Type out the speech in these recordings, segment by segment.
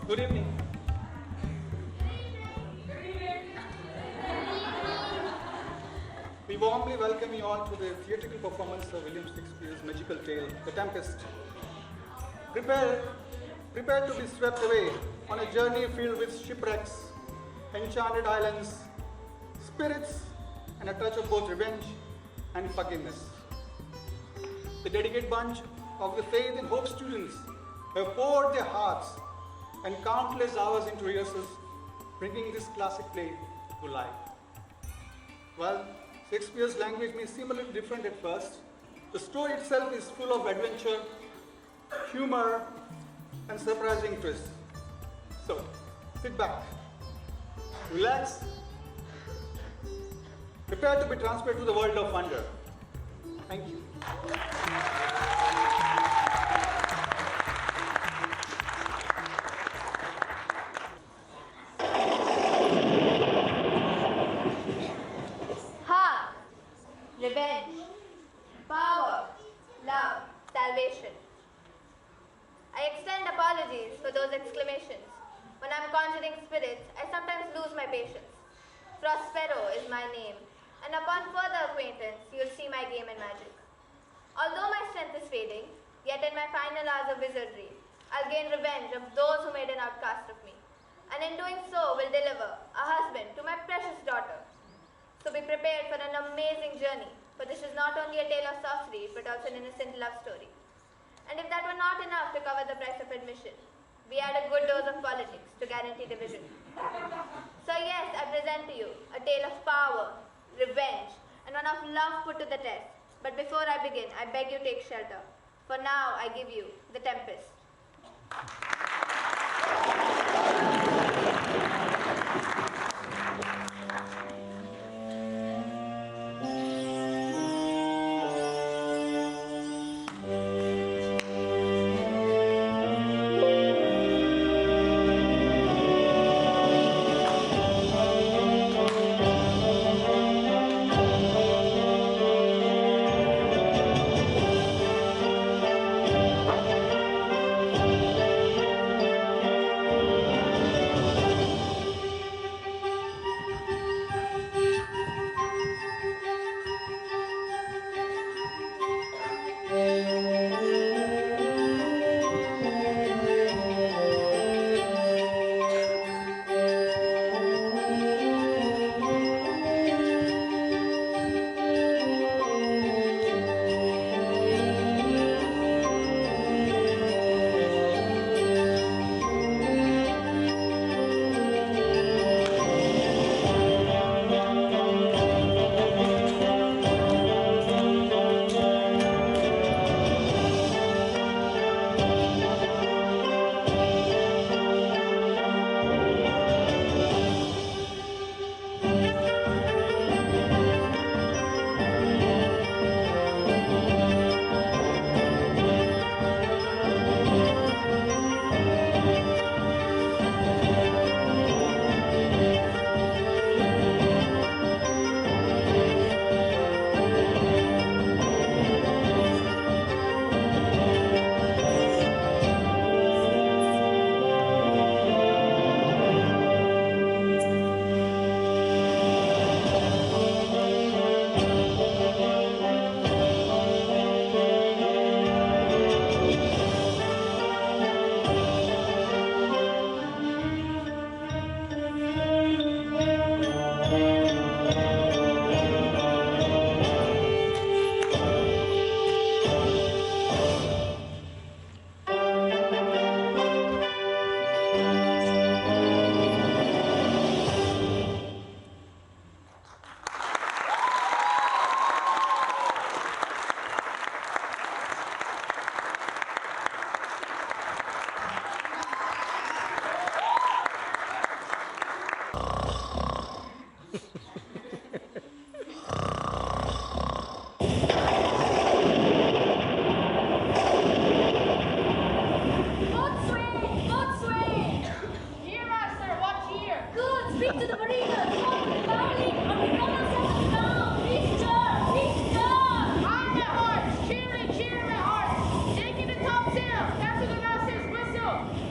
Good evening. We warmly welcome you all to the theatrical performance of William Shakespeare's magical tale, The Tempest. Prepare, prepare to be swept away on a journey filled with shipwrecks, enchanted islands, spirits, and a touch of both revenge and forgiveness. The dedicated bunch of the Faith and Hope students have poured their hearts and countless hours into rehearsals, bringing this classic play to life. While Shakespeare's language may seem a little different at first, the story itself is full of adventure, humor, and surprising twists. So, sit back, relax, prepare to be transported to the world of wonder. Thank you. Hark! Revenge, power, love, salvation. I extend apologies for those exclamations. When I'm conjuring spirits, I sometimes lose my patience. Prospero is my name, and upon further acquaintance, you'll see my game and magic. Although my strength is fading, yet in my final hours of wizardry, I'll gain revenge of those who made an outcast of me, and in doing so will deliver a husband to my precious daughter. So be prepared for an amazing journey, for this is not only a tale of sorcery, but also an innocent love story. And if that were not enough to cover the price of admission, we add a good dose of politics to guarantee division. So yes, I present to you a tale of power, revenge, and one of love put to the test. But before I begin, I beg you take shelter. For now, I give you The Tempest.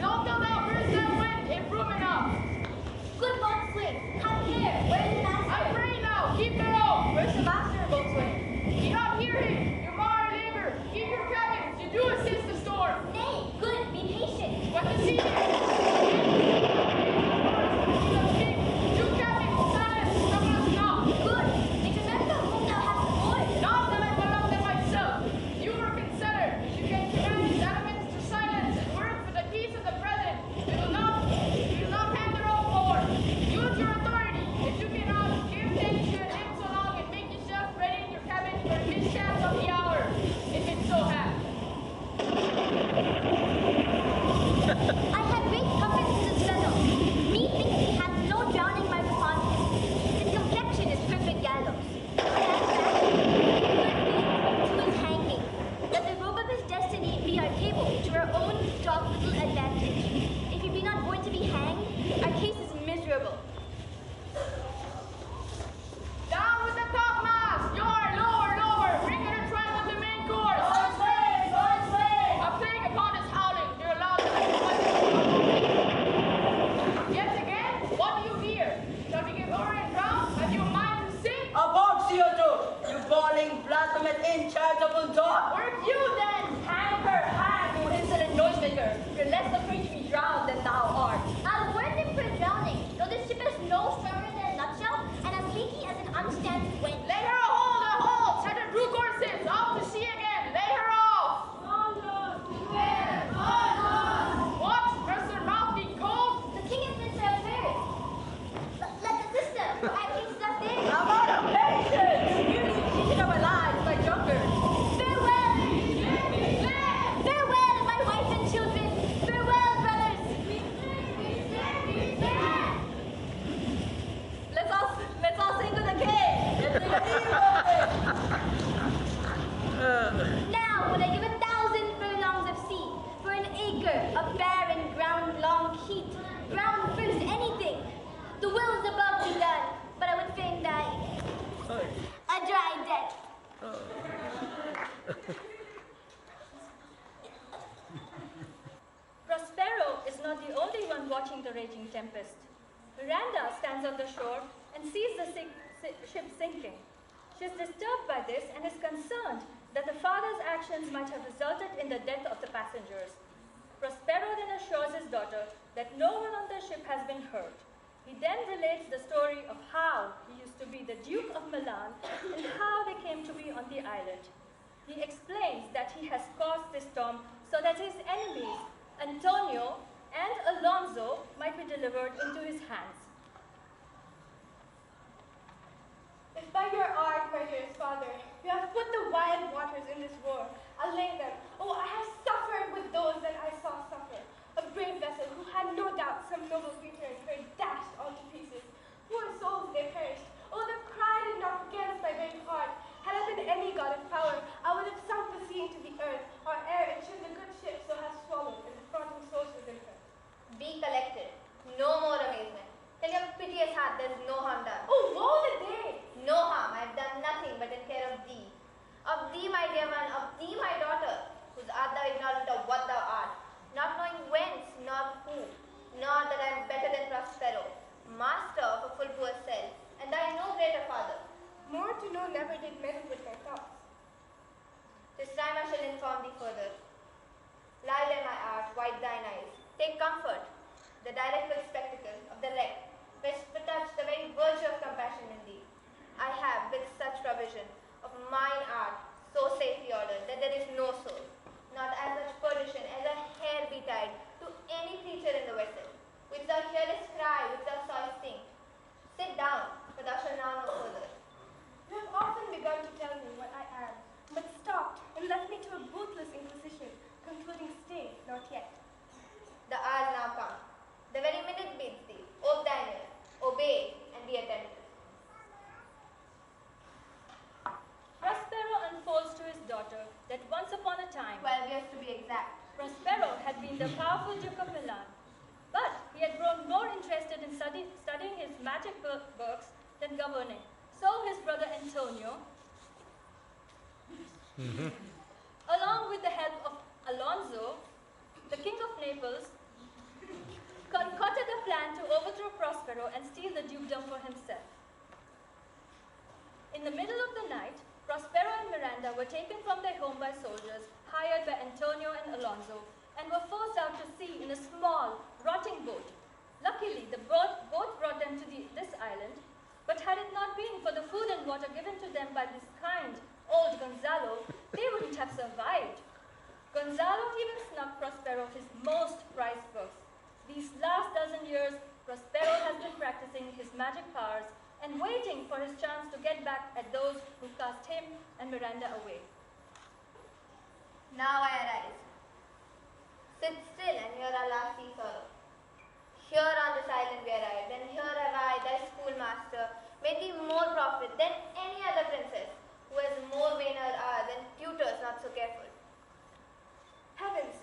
Don't tell that first that way. table to our own dark little advantage. If you be not born to be hanged, our case is miserable. Down with the topmast! Lower! Bring her to try with the main course! On sway! A plague upon his howling, dear loud. Yet again, what do you hear? Shall we give over and drown? Have you a mind to sink? Abort, CO2! You bawling, blasphemous, inchargeable dog! Work you then! Hang her, you insolent noisemaker! You're less afraid to be drowned than thou art. I'll warn them for drowning, though this ship is no stronger than a nutshell and as leaky as an unstanding wind. Lay her a hold! Set her true courses! Off to sea again! Lay her off! What? Does her mouth be cold? The king has been prepared. Let the sister, I think stuff there. I'm out of patience! You cheated of our lives by drunkards! Farewell! Farewell, my wife and children! Farewell, brothers! Let's all sing to the king! Let's sing a Now would I give 1,000 furlongs of sea for an acre of barren ground, long heat, brown first, anything. The will is above be done, but I would fain die a dry death. Prospero is not the only one watching the raging tempest. Miranda stands on the shore and sees the ship sinking. She is disturbed by this and is concerned that the father's actions might have resulted in the death of the passengers. Prospero then assures his daughter that no one on the ship has been hurt. He then relates the story of how he used to be the Duke of Milan and how they came to be on the island. He explains that he has caused this storm so that his enemies, Antonio and Alonso, might be delivered into his hands. If by your art, my dearest father, you have put the wild waters in this war, allay them. Oh, I have suffered with those that I saw suffer. A brave vessel who had no doubt some noble creature in her dashed all to pieces. Poor souls, they perished. Oh, the cry did not against my brave heart. Had I been any god of power, I would have sunk the sea into the earth, or ere it should the good ship so have swallowed, and the fronting souls within her. Be collected. No more amazement. Tell your piteous heart there's no harm done. Oh, woe the day! No harm. I've done nothing but in care of thee. Of thee, my dear man, of thee, my daughter, whose art thou ignorant of what thou art, not knowing whence, nor who, nor that I am better than Prospero, master of a full poor self, and thy no greater father. More to know never did meddle with my thoughts. This time I shall inform thee further. Lie then, my art, wipe thine eyes. Take comfort. The delectable spectacle of the wreck, which touch the very virtue of compassion in thee. I have, with such provision of mine art, so safely ordered that there is no soul, not as much perdition as a hair be tied to any creature in the vessel, which thou hearest cry, which thou sawest sink. Sit down, for thou shalt now know further. You have often begun to tell me what I am, but stopped and left me to a bootless inquisition, concluding stay, not yet. The hour is now come. The very minute bids thee. Ope thine ear, obey, and be attentive. Prospero unfolds to his daughter that once upon a time, 12 years to be exact. Prospero had been the powerful Duke of Milan, but he had grown more interested in studying his magic works than governing. So his brother Antonio, along with the help of Alonso, the king of Naples, concocted a plan to overthrow Prospero and steal the dukedom for himself. In the middle of the night, Prospero and Miranda were taken from their home by soldiers hired by Antonio and Alonso and were forced out to sea in a small, rotting boat. Luckily, the boat brought them to this island, but had it not been for the food and water given to them by this kind old Gonzalo, they wouldn't have survived. Gonzalo even snuck Prospero his most prized books. These last dozen years, Prospero has been practicing his magic powers and waiting for his chance to get back at those who cast him and Miranda away. Now I arise. Sit still and hear our last sea sorrow. Here on this island we arrived, and here have I, thy schoolmaster, made thee more profit than any other princess, who has more vainer hour than tutors not so careful. Heavens,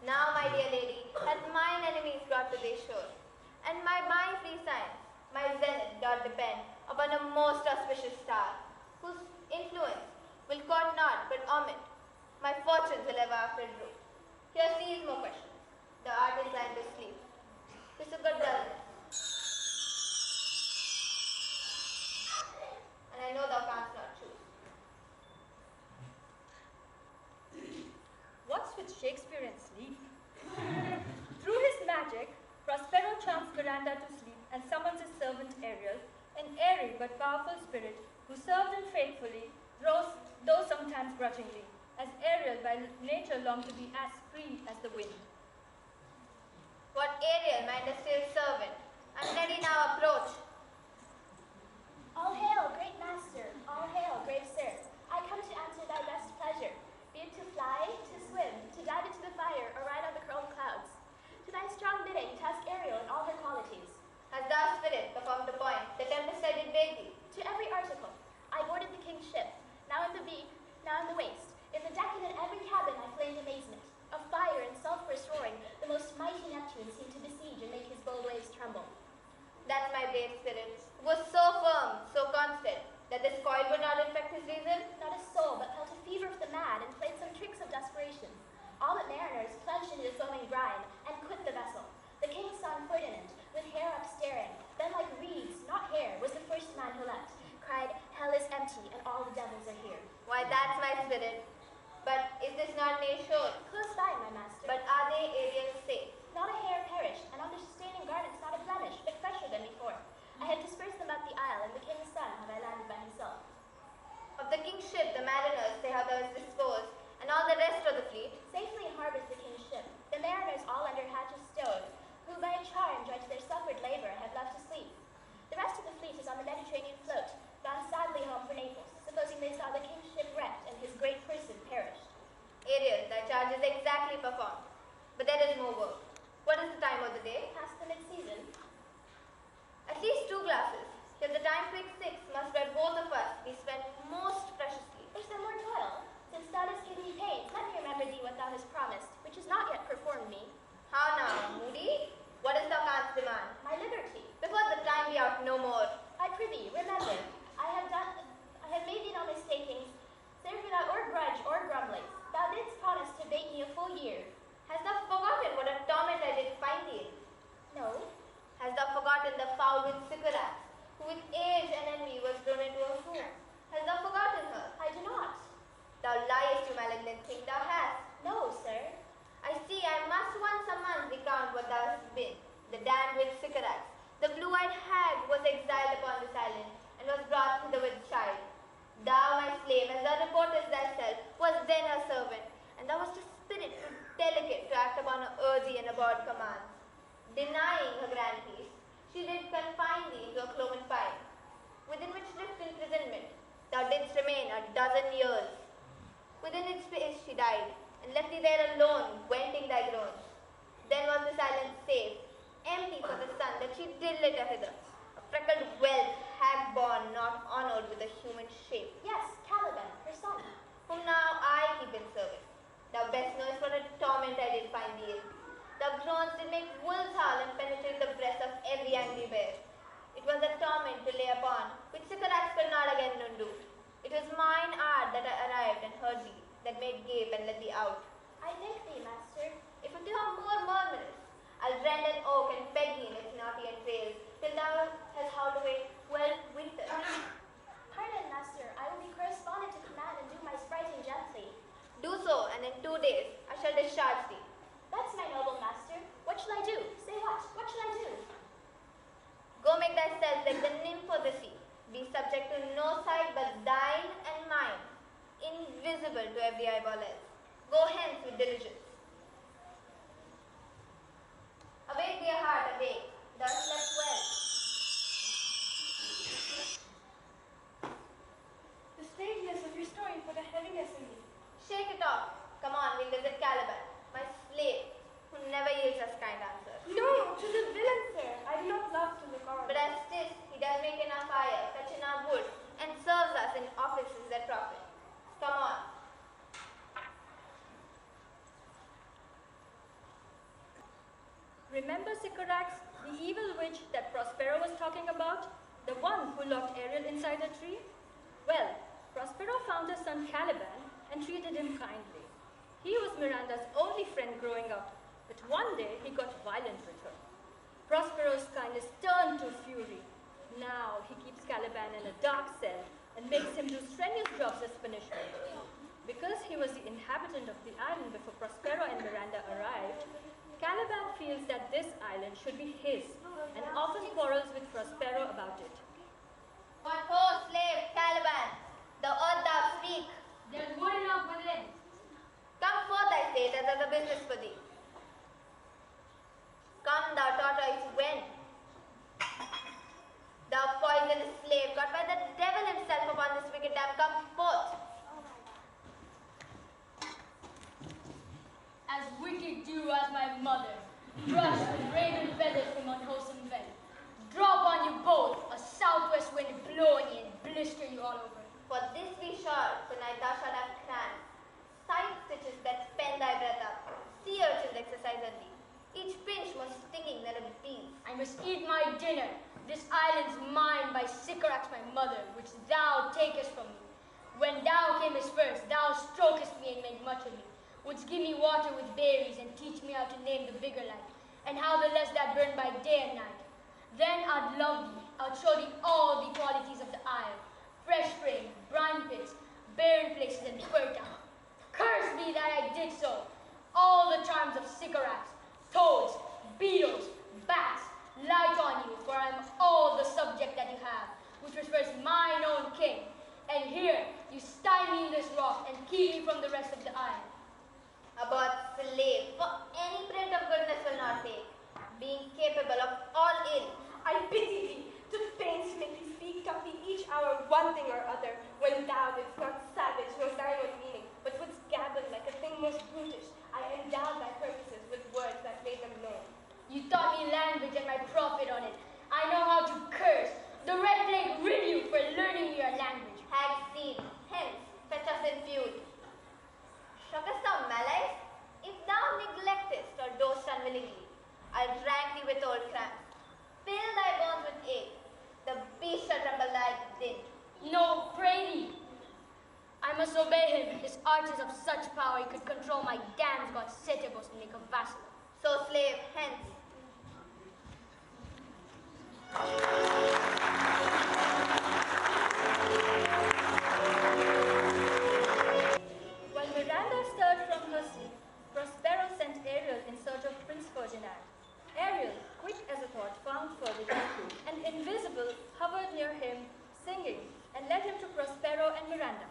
Now, my dear lady, hath mine enemies brought to this shore, and my free science, my zenith doth depend upon a most auspicious star, whose influence will court not but omit. My fortunes will ever after drew. Here sees more questions. The art inclined to sleep. This is a good dullness. And I know thou canst not choose. What's with Shakespeare and sleep? Through his magic, Prospero charms Miranda to sleep and summons his servant Ariel, an airy but powerful spirit who served him faithfully, though sometimes grudgingly, as Ariel by nature longed to be as free as the wind. What Ariel, my industrious servant, I'm ready now approach. All hail, great master. All hail, grave sir. I come to answer thy best pleasure, be it to fly, to swim, to dive into the fire, or ride on the curled clouds. To thy strong bidding, task Ariel in all her qualities. Has thou spirit performed the point, the tempest I did beg thee? To every article, I boarded the king's ship, now in the beak, now in the waist. In the deck and in every cabin I flamed amazement. Of fire and sulphurous roaring, the most mighty Neptune seemed to besiege and make his bold waves tremble. That's my brave spirit, who was so firm, so constant, that this coil would not infect his reason. Not a soul but felt a fever of the mad and played some tricks of desperation. All but mariners plunged into the foaming brine and quit the vessel. The king's son Ferdinand, with hair up staring, then like reeds, not hair, was the first man who leapt, cried, "Hell is empty and all the devils are here." Why, that's my spirit. But is this not nay shore? Close by, my master. But are they Ariel's safe? Not a hair perished, and on their sustaining garments not a blemish, but fresher than before. I had dispersed them about the isle, and the king's son have I landed by himself. Of the king's ship, the mariners say how thou is disposed, and all the rest of the fleet. Safely harbors the king's ship, the mariners all under hatches stowed, who by a charm joined to their suffered labor have left to sleep. The rest of the fleet is on the Mediterranean float, bound sadly home for Naples, supposing they saw the king's ship wrecked and his great person perished. Ariel, thy charge is exactly performed. But there is more work. What is the time of the day? Past the mid-season, At least 2 glasses. Till the time pricks 6 must by both of us be spent most preciously. is there more toil? Since thou dost give me pains, let me remember thee what thou hast promised, which is not yet performed me. How now, moody? What is thou canst demand? My liberty. Before the time be out no more. I prithee, remember, I have made thee no mistakings, served without or grudge or grumblings. Thou didst promise to bait me a full year. Hast thou forgotten what a torment I did find thee in? No, Hast thou forgotten the foul-witted Sycorax, who with age and envy was grown into a fool? Hast thou forgotten her? I do not. Thou liest, you malignant thing, thou hast. No, sir. I see I must once a month recount what thou hast been. The damned witch Sycorax, the blue-eyed hag, was exiled upon this island, and was brought hither with child. Thou, my slave, as thou reportest thyself, was then her servant, and thou wast a spirit too delicate to act upon her earthy and abhorred commands. Denying her grand peace, she did confine thee into a cloven pile, within which drift imprisonment thou didst remain a dozen years. Within its space she died, and left thee there alone, venting thy groans. Then was this island safe, empty for the sun that she did litter hither, a freckled whelp, hag-born, not honored with a human shape, Yes, Caliban, her son. whom now I keep in service. Thou best knowest what a torment I did find thee in. Thou groans did make wolves howl and penetrate the breast of every angry bear. It was a torment to lay upon, which Sycorax could not again undo. It was mine art that I arrived and heard thee, that made gape and let thee out. I thank thee, master. If thou are more murmurous, I'll rend an oak and peg thee in its naughty entrails, till thou hast howled away 12 winters. Pardon, master. I will be correspondent to command and do my spriting gently. Do so, and in 2 days I shall discharge thee. That's my noble master. What shall I do? Say what? What shall I do? Go make thyself like the nymph of the sea. Be subject to no sight but thine and mine, invisible to every eyeball else. Go hence with diligence. Awake, dear heart, awake. Thou hast slept well. The strangeness of your story put a heaviness in me. Shake it off. Come on, we'll visit Caliban, my slave, who never yields us kind answers. No, to the villain, sir. I do not love to look on. But as 'tis, he does make enough fire, fetch enough wood, and serves us in offices that profit. Come on. Remember Sycorax, the evil witch that Prospero was talking about? The one who locked Ariel inside a tree? Well, Prospero found her son Caliban and treated him kindly. He was Miranda's only friend growing up, but one day he got violent with her. Prospero's kindness turned to fury. Now he keeps Caliban in a dark cell and makes him do strenuous jobs as punishment. Because he was the inhabitant of the island before Prospero and Miranda arrived, Caliban feels that this island should be his and often quarrels with Prospero about it. What ho, slave, Caliban, thou art thou speak. There's wood enough within. Come forth, I say, that there's a business for thee. Come, thou tortoise, when? Thou poisonous slave, got by the devil himself upon this wicked dam, come forth. As wicked do as my mother, brush with raven feathers from unwholesome vent. Drop on you both, a southwest wind blowing in, blister you all over. For this we shall, tonight thou shalt have crans, side stitches that spend thy breath up, sea urchins exercise on thee, each pinch more stinging than a bee's. I must eat my dinner. This island's mine by Sycorax my mother, which thou takest from me. When thou camest first, thou strokest me and made much of me. Wouldst give me water with berries and teach me how to name the bigger light, and how the less that burn by day and night. Then I'd love thee, I'd show thee all the qualities of the isle, fresh spring, brine pits, barren places, and fertile. Curse be that I did so. All the charms of Sycorax, toads, beetles, bats, light on you, for I am all the subject that you have, which was first mine own king. And here you stymie in this rock and keep me from the rest of the isle. About slave, for any print of goodness will not take, being capable of all ill. I pity thee, to pains make thee speak of thee each hour one thing or other, when thou didst not savage nor thine own meaning, but wouldst gabble like a thing most brutish. I endowed thy purposes with words that made them known. You taught me language and my profit on it. I know how to curse. The red plague rid you for learning your language. Hag seen, hence, fetch us in feud. Shockest thou malice? If thou neglectest or dost unwillingly, I'll drag thee with old cramps, fill thy bones with ache, the beast shall tremble thy din. No, pray thee. I must obey him. His arts is of such power he could control my damned god Setebos and make a vassal. So slave, hence. While Miranda stirred from her sleep, Prospero sent Ariel in search of Prince Ferdinand. Ariel, quick as a thought, found Ferdinand, and invisible, hovered near him, singing, and led him to Prospero and Miranda.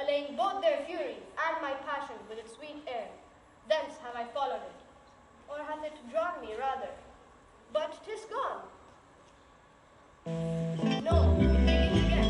allaying both their fury and my passion with its sweet air. Thence have I followed it, or hath it drawn me rather? But 'tis gone. No, it begins again.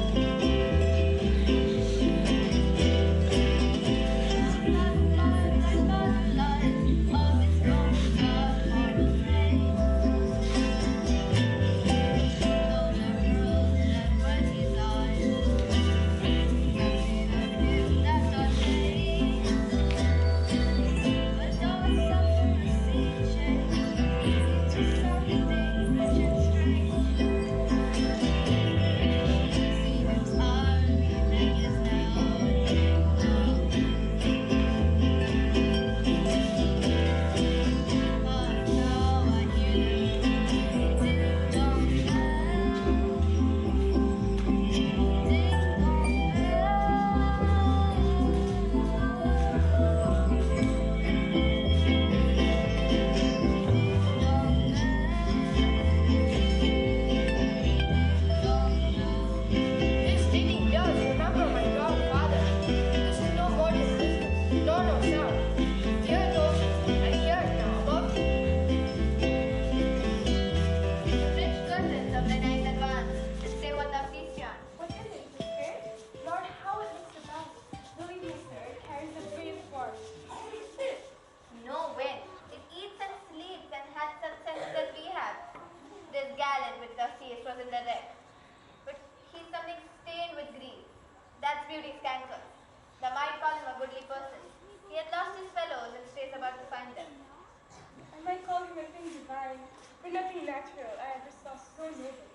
natural I ever saw so noble.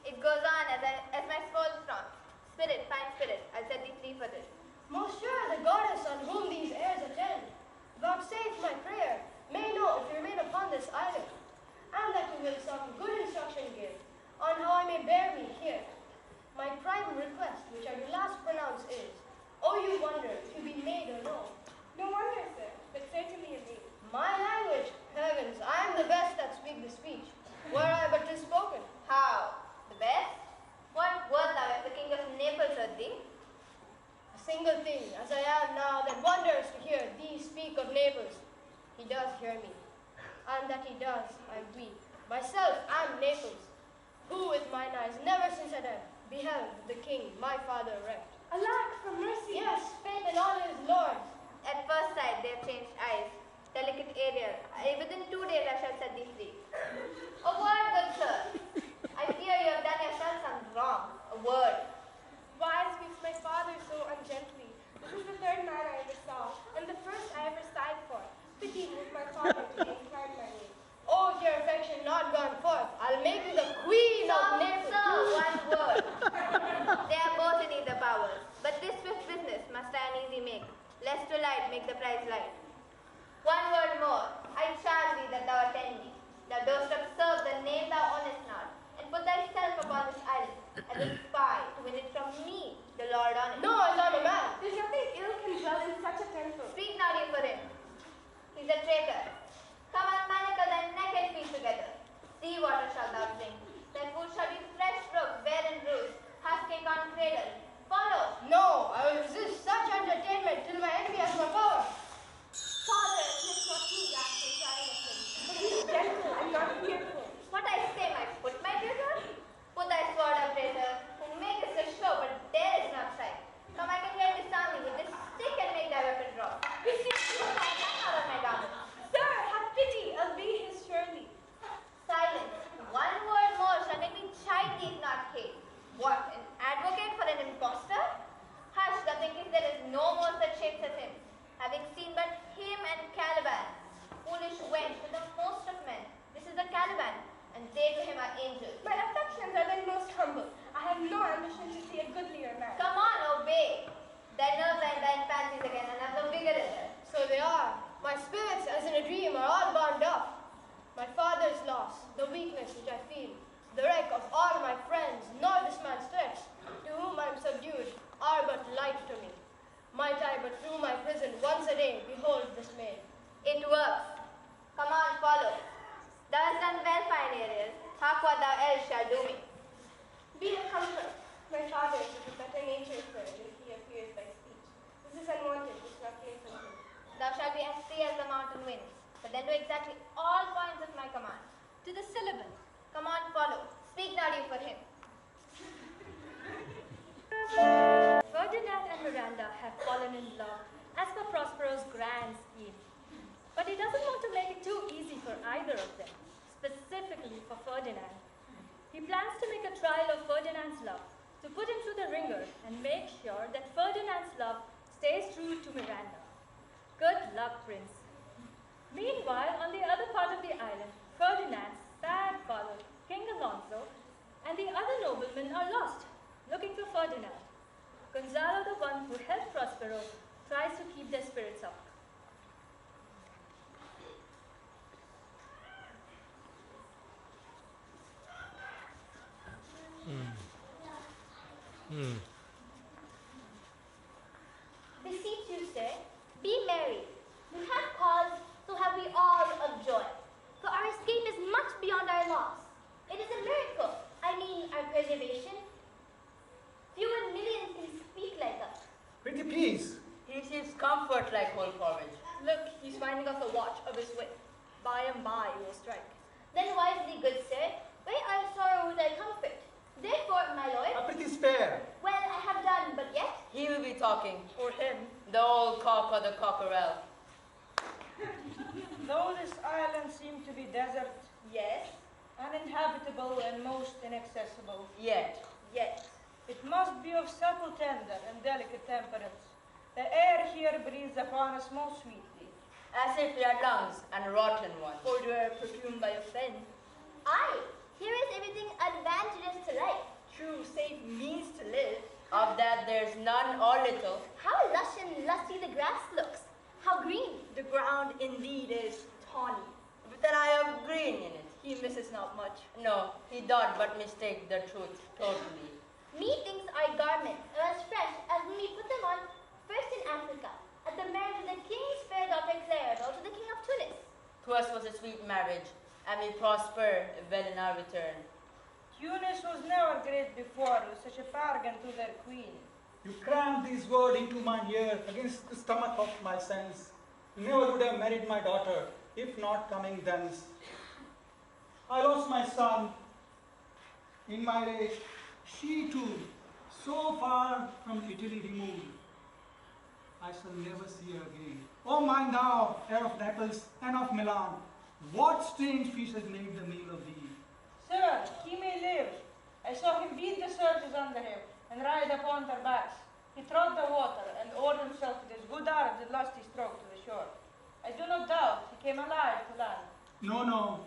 It goes on as my soul prompts. Spirit, fine spirit, I'll set thee free for this. Monsieur, the goddess on whom these airs attend, vouchsafe my prayer, may know if you remain upon this island, and that you will some good instruction give on how I may bear me here. My private request, which I do last pronounce is, oh, you wonder if you be maid or no. No wonder, sir, but certainly a maid. My language, heavens, I am the best that speak the speech, were I but 'tis spoken. How? The best? What wert thou if the king of Naples heard thee? A single thing, as I am now, that wonders to hear thee speak of Naples. He does hear me, and that he does, I weep. Myself am Naples, who with mine eyes never since I died beheld the king my father wrecked. Alack, for mercy! Yes, faith and honor is Lord. At first sight they have changed eyes. Delicate Ariel, within 2 days I shall set thee free. A word, good sir. I fear you have done yourself some wrong. A word. Why speaks my father so ungently? This is the third man I ever saw, and the first I ever sighed for. Pity moved my father to incline my name. Oh, your affection not gone forth, I'll make you the queen of Naples. Sir, one word. They are both in either powers. But this swift business must I uneasy make, lest to light make the prize light. One word more. I charge thee that thou attend me. Thou dost observe the name thou ownest not, and put thyself upon this island as a spy to win it from me, the Lord on it. No, as I'm a man. There's nothing ill can dwell in such a temple. Speak not you for him. He's a traitor. Come on, manacle thy neck and feet together. Sea water shalt thou drink. Thy food shall be fresh brook, bare and bruised, half cake on cradle. Follow. No, I will resist such entertainment till my enemy has my power. Father, let's not too rash in trying of him. But he's gentle and not fearful. What I say, my foot, my traitor? Put thy sword up, traitor, who makest a show, but darest not strike. Come, I can hear disarm thee with this stick and make thy weapon drop. Beseech you, my hand out of my garment. Sir, have pity, I'll be his surely. Silence. One word more shall make me chide thee, if not hate. What, an advocate for an impostor? Hush, thou thinkest there is no more such shapes as him, having seen but him and Caliban. Foolish wench, to the most of men, this is a Caliban, and they to him are angels. My affections are then most humble. I have no ambition to see a goodlier man. Come on, obey. Thy nerves are in thine fancies again, and have no vigor in them. So they are. My spirits, as in a dream, are all bound up. My father's loss, the weakness which I feel, the wreck of all my friends, nor this man's threats, to whom I am subdued, are but light to me. Might I but through my prison once a day behold this maid. It works. Come on, follow. Thou hast done well, fine Ariel. Hark what thou else shall do me. Be a comfort. My father is of a better nature, sir, than he appears by speech. This is unwanted, which not came from him. Thou shalt be as free as the mountain winds, but then do exactly all points of my command. To the syllable. Come on, follow. Speak not you for him. Ferdinand and Miranda have fallen in love as per Prospero's grand scheme. But he doesn't want to make it too easy for either of them, specifically for Ferdinand. He plans to make a trial of Ferdinand's love, to put him through the ringer and make sure that Ferdinand's love stays true to Miranda. Good luck, Prince. Meanwhile, on the other part of the island, Ferdinand's sad father, King Alonso, and the other noblemen are lost, looking for Ferdinand. Gonzalo, the one who helped Prospero, tries to keep their spirits up. Beseech you, sir, be merry. We have cause, so have we all of joy. For our escape is much beyond our loss. It is a miracle, I mean our preservation. Few in millions can speak like us. Pretty please. He seeks comfort like whole porridge. Look, he's finding us a watch of his wit. By and by he will strike. Then wisely, good sir, where our sorrow would I comfort? Therefore, my lord, A pretty spare. well, I have done, but yet, He will be talking. For him, The old cock or the cockerel. Though this island seemed to be desert, yes, uninhabitable and most inaccessible, Yet. it must be of supple tender and delicate temperance. The air here breathes upon us most sweetly. As if we had lungs and rotten ones. odor perfumed by a fen. Aye, here is everything advantageous to life. True, safe means to live. Of that there's none or little. How lush and lusty the grass looks. How green. The ground indeed is tawny. With an eye of green in it. He misses not much. No, he doth but mistake the truth totally. Methinks our garments are as fresh as when we put them on first in Africa, at the marriage of the king's fair daughter Claribel to the king of Tunis. 'Twas was a sweet marriage, and we prosper well in our return. Tunis was never great before with such a bargain to their queen. You crammed these words into my ear against the stomach of my sense. You never would have married my daughter, if not coming thence. I lost my son in my race. She too, so far from Italy removed. I shall never see her again. Oh, mind thou, heir of Naples and of Milan, what strange fishes made the meal of thee? Sir, he may live. I saw him beat the surges under him and ride upon their backs. He trod the water and oared himself with his good arms and lusty stroke to the shore. I do not doubt he came alive to land. No, no,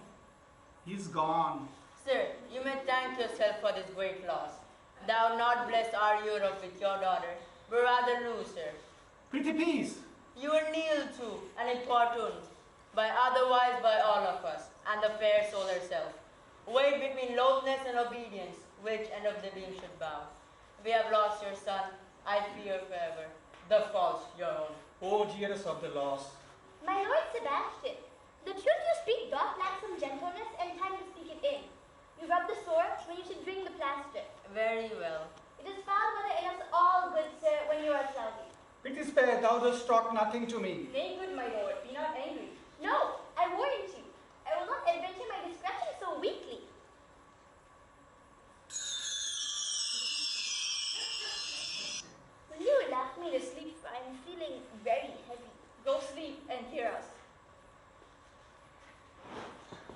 he's gone. Sir, you may thank yourself for this great loss. Thou not bless our Europe with your daughter, but rather lose her. Pretty peace. You were kneeled to and importuned, otherwise by all of us, and the fair soul herself. Weighed between loathness and obedience, which end of the beam should bow. We have lost your son, I fear forever. The fault your own. Oh, dearest of the lost. My lord Sebastian, the truth you speak doth lack some gentleness and time to speak it in. You rub the sore when you should bring the plaster. Very well. It is foul weather in us all, good sir, when you are cloudy. It is fair, thou dost talk nothing to me. Nay, good my lord, be not angry. No, I warrant you. I will not adventure my discretion so weakly. Will you laugh me to sleep? For I am feeling very heavy. Go sleep and hear us.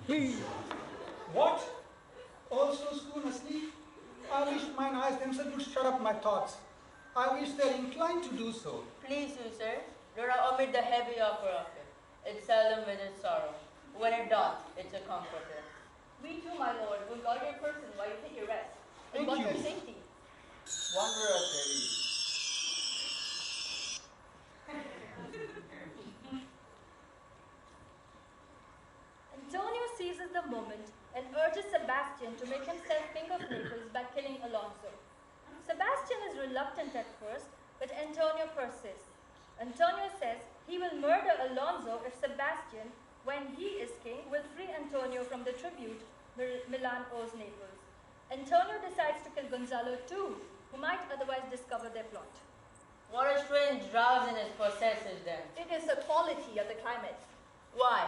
Please. What? Also soon asleep? I wish mine eyes themselves would shut up my thoughts. I wish they're inclined to do so. Please you, sir, do not omit the heavy offer of it. It seldom visits sorrow. When it doth, it's a comforter. We too, my lord, will guard your person while you take your rest. And Thank watch you. your safety. Wanderer Terry. Antonio seizes the moment and urges Sebastian to make himself king of Naples by killing Alonso. Sebastian is reluctant at first, but Antonio persists. Antonio says he will murder Alonso if Sebastian, when he is king, will free Antonio from the tribute Milan owes Naples. Antonio decides to kill Gonzalo too, who might otherwise discover their plot. What a strange drowsiness possesses them. It is the quality of the climate. Why?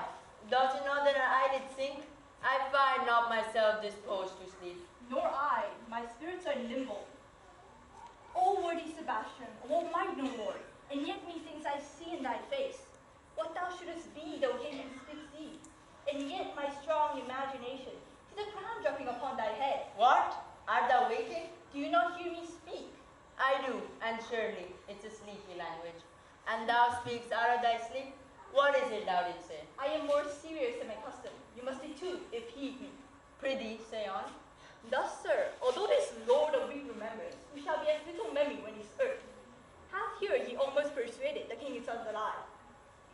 Doth you know that our eyelids sink? I find not myself disposed to sleep. Nor I. My spirits are nimble. O worthy Sebastian, O magnum lord, and yet methinks I see in thy face what thou shouldest be, though him who speaks thee. And yet my strong imagination sees a crown dropping upon thy head. What? Art thou waking? Do you not hear me speak? I do, and surely it's a sleepy language. And thou speakst out of thy sleep? What is it thou didst say? I am more serious than my custom. You must be too, if heed me. Prithee, say on. Thus, sir, although this lord of we remembers, who shall be as little memory when he's earth, hath here he almost persuaded the king is alive.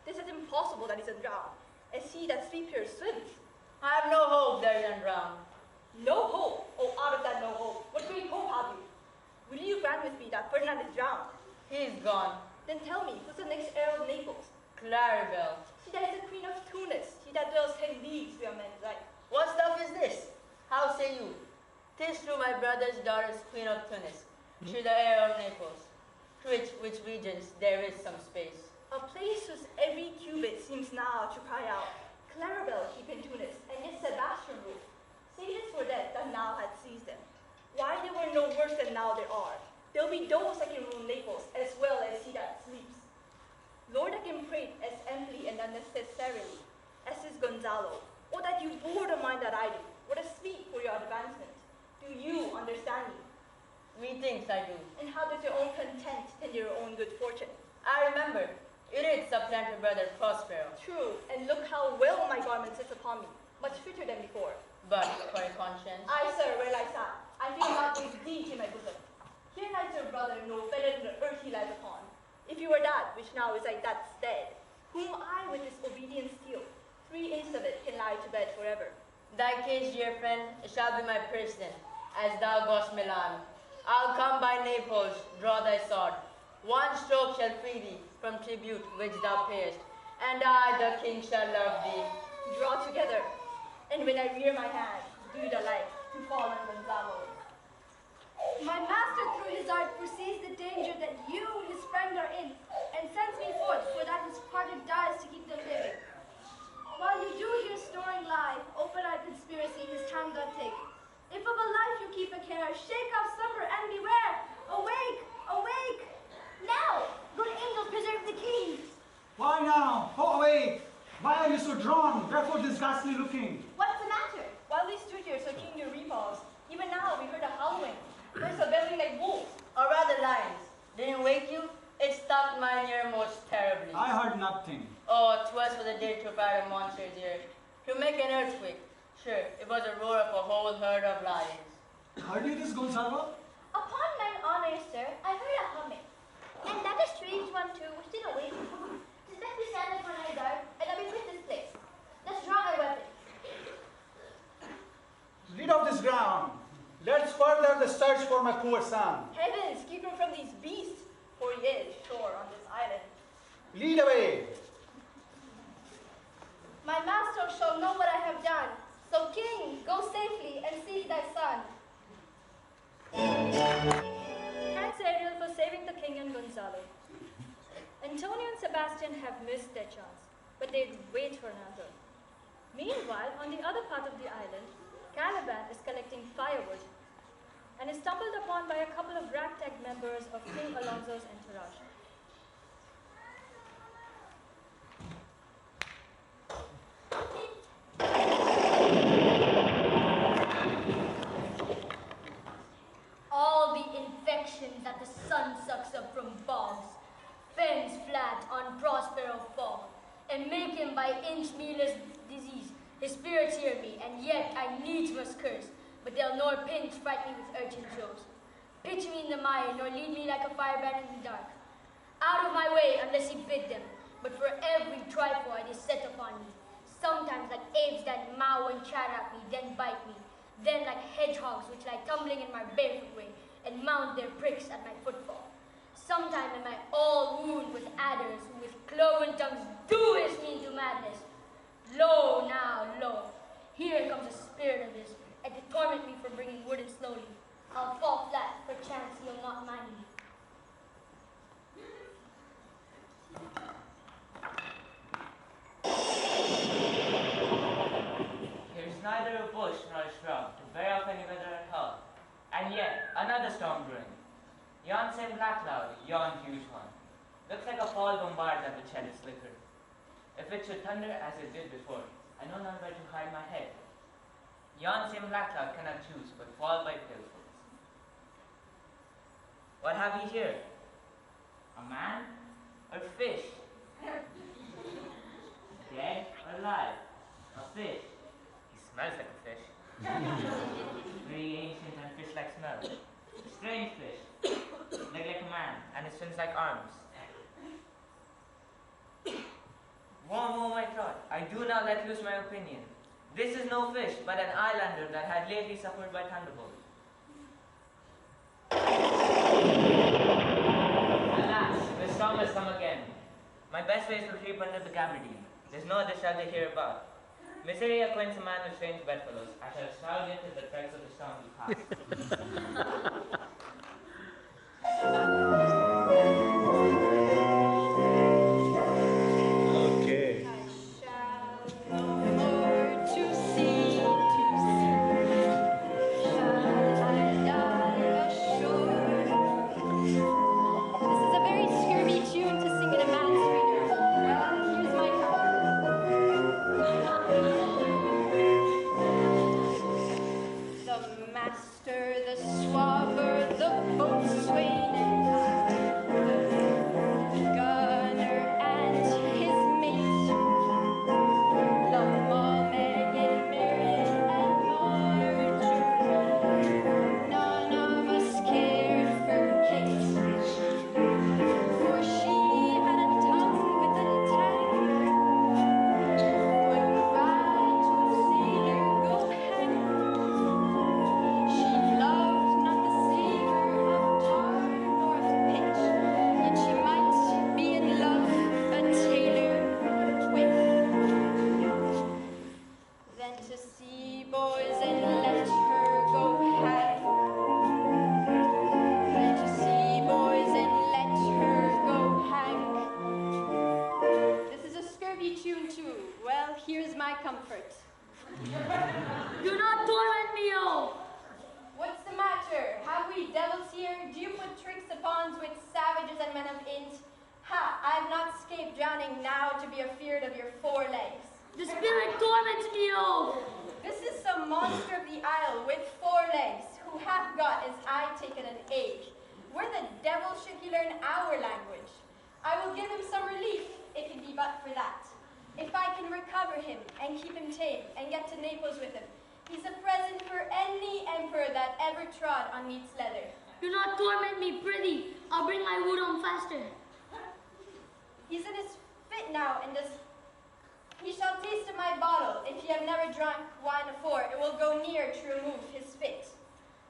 This is impossible that he's undrowned, as he that sleep here swims. I have no hope there is undrowned. No hope? Oh, out of that no hope. What great hope have you? Will you grant with me that Ferdinand is drowned? He is gone. Then tell me, who's the next heir of Naples? Claribel. She that is the queen of Tunis, she that dwells 10 leagues from men's life. What stuff is this? How say you? 'Tis true my brother's daughter's queen of Tunis, she the heir of Naples. Which regions there is some space. A place whose every cubit seems now to cry out, Claribel keep in Tunis, and yet Sebastian rule. Sages were dead that now had seized them. Why there were no worse than now there are. There'll be those that can rule Naples as well as he that sleeps. Lord that can prate as amply and unnecessarily as is Gonzalo, or that you bore the mind that I do, or to speak for your advancement. Do you understand me? Methinks I do. And how does your own content tend your own good fortune? I remember. You did supplant your brother Prospero. True, and look how well my garment sits upon me, much fitter than before. But for a conscience, I, sir, where I sat, I feel not with deed in my bosom. Here lies your brother, no better than the earth he lies upon. If you were that, which now is like that stead, whom I with this obedience steal, 3 inches of it can lie to bed forever. thy case, dear friend, shall be my prison, as thou goest Milan. I'll come by Naples, draw thy sword. One stroke shall free thee from tribute which thou payest, and I, the king, shall love thee. Draw together, and when I rear my hand, do the like to fallen Gonzalo. My master through his art foresees the danger that you, his friend, are in, and sends me forth for that his project dies to keep them living. While you do here snoring lie, open-eyed conspiracy his time doth take. If of a life you keep a care, shake off slumber and beware. Awake, awake! Now, good angels preserve the king. Why now? Oh, awake! Why are you so drawn? Wherefore this ghastly looking? What's the matter? While we stood here so keen to repose, even now we heard a howling. First a bellowing like wolves. Or rather lions. Didn't wake you? It stuck mine ear most terribly. I heard nothing. Oh, 'twas for the dead to fire a monster's ear. To make an earthquake. Sure, it was a roar of a whole herd of lions. Heard you this, Gonzalo? Upon mine honor, sir, I heard a humming. And that a strange one too, which did awake me. Tis best we stand upon our guard, and that we quit this place. Let's draw our weapons. Rid of this ground. Let's further the search for my poor son. Heavens, keep him from these beasts, for he is sure on this island. Lead away. My master shall know what I have done. So, king, go safely and see thy son. Thanks, Ariel, for saving the king and Gonzalo. Antonio and Sebastian have missed their chance, but they'd wait for another. Meanwhile, on the other part of the island, Caliban is collecting firewood and is stumbled upon by a couple of ragtag members of King Alonso's entourage. All the infections that the sun sucks up from bogs, fens flat on Prospero fall, and make him by inch mealess disease. His spirits hear me, and yet I needs must curse, but they'll nor pinch fright me with urchin shows. Pitch me in the mire, nor lead me like a firebrand in the dark. Out of my way, unless he bid them, but for every trifle it is set upon me. Sometimes like apes that mow and chat at me, then bite me. Then like hedgehogs which lie tumbling in my barefoot way, and mount their pricks at my footfall. Sometime am I all wound with adders, who with cloven tongues doest me into madness. Lo now, lo, here comes a spirit of his, and to torment me for bringing wood in slowly. I'll fall flat, perchance he'll not mind me. Here's neither a bush nor a shrub to bear off any weather at all. And yet, another storm brewing. Yon same black cloud, yon huge one. Looks like a fall bombard that would shed its liquor. If it should thunder as it did before, I know not where to hide my head. Yon same black cloud cannot choose but fall by pillfuls. What have we here? A man or fish? Dead or alive? A fish. He smells like a fish. Very ancient and fish-like smell. A strange fish. Leg like a man, and his fins like arms. Warm, my throat. I do not let loose my opinion. This is no fish, but an islander that had lately suffered by thunderbolt. Alas, the storm has come again. My best way is to creep under the gabardine. There's no other shelter hereabout. Misery acquaints a man with strange bedfellows. I shall shroud it in the dregs of the storm we pass. Okay. The master, the swabber, the boatswain, and comfort. Do not torment me, oh! What's the matter? Have we devils here? Do you put tricks upon with savages and men of int? Ha! I have not escaped drowning now to be afeard of your 4 legs. The spirit torments me, oh! This is some monster of the isle with 4 legs, who hath got, as I take it, an age. Where the devil should he learn our language? I will give him some relief, if it be but for that. If I can recover him, and keep him tame, and get to Naples with him, he's a present for any emperor that ever trod on neat's leather. Do not torment me, prithee. I'll bring my wood on faster. He's in his fit now, and does. He shall taste of my bottle. If ye have never drunk wine afore, it will go near to remove his fit.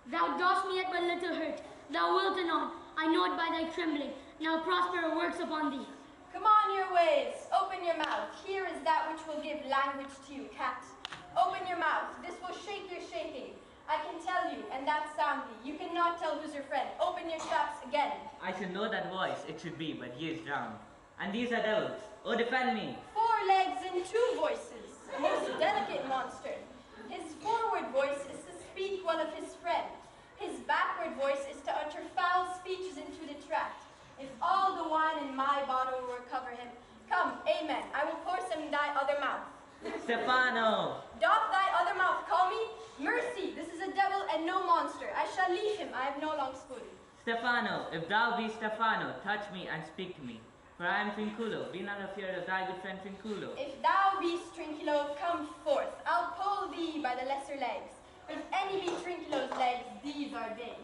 Thou dost me yet but little hurt. Thou wilt anon. I know it by thy trembling. Now prosper works upon thee. Come on your ways. Open your mouth. Here is that which will give language to you, cat. Open your mouth. This will shake your shaking. I can tell you, and that soundly. You cannot tell who's your friend. Open your traps again. I should know that voice, it should be, but he is drowned. And these are devils. Oh, defend me. 4 legs and 2 voices. A most delicate monster. His forward voice is to speak well of his friend. His backward voice is to utter foul speeches into the tract. If all the wine in my bottle will recover him, come, amen, I will pour some in thy other mouth. Stefano! Doth thy other mouth call me? Mercy, this is a devil and no monster. I shall leave him, I have no long spoon. Stefano, if thou be Stefano, touch me and speak to me. For I am Trinculo, be not afeard of thy good friend Trinculo. If thou beest Trinculo, come forth. I'll pull thee by the lesser legs. If any be Trinculo's legs, these are days.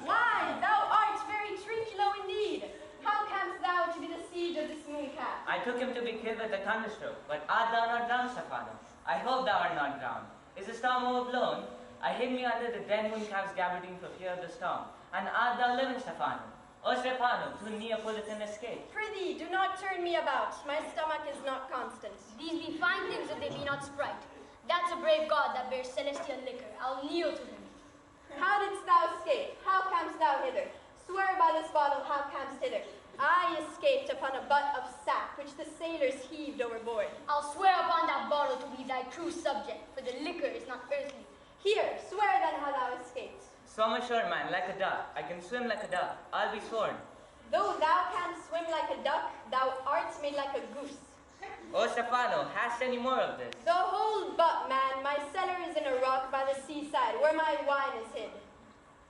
Why, thou art very Trinculo indeed. How camest thou to be the siege of this mooncalf? I took him to be killed with a thunderstroke, but art thou not drowned, Stefano? I hope thou art not drowned. Is the storm overblown? I hid me under the dead mooncalf's gabardine for fear of the storm. And art thou living, Stefano? O Stefano, to Neapolitan escape. Prithee, do not turn me about. My stomach is not constant. These be fine things if they be not sprite. That's a brave god that bears celestial liquor. I'll kneel to him. How didst thou escape? How camest thou hither? Swear by this bottle how camest hither. I escaped upon a butt of sack which the sailors heaved overboard. I'll swear upon that bottle to be thy true subject, for the liquor is not earthly. Here, swear then how thou escaped. Swim ashore, man, like a duck. I can swim like a duck. I'll be sworn. Though thou canst swim like a duck, thou art made like a goose. O Stefano, hast any more of this? The whole butt, man. My cellar is in a rock by the seaside, where my wine is hid.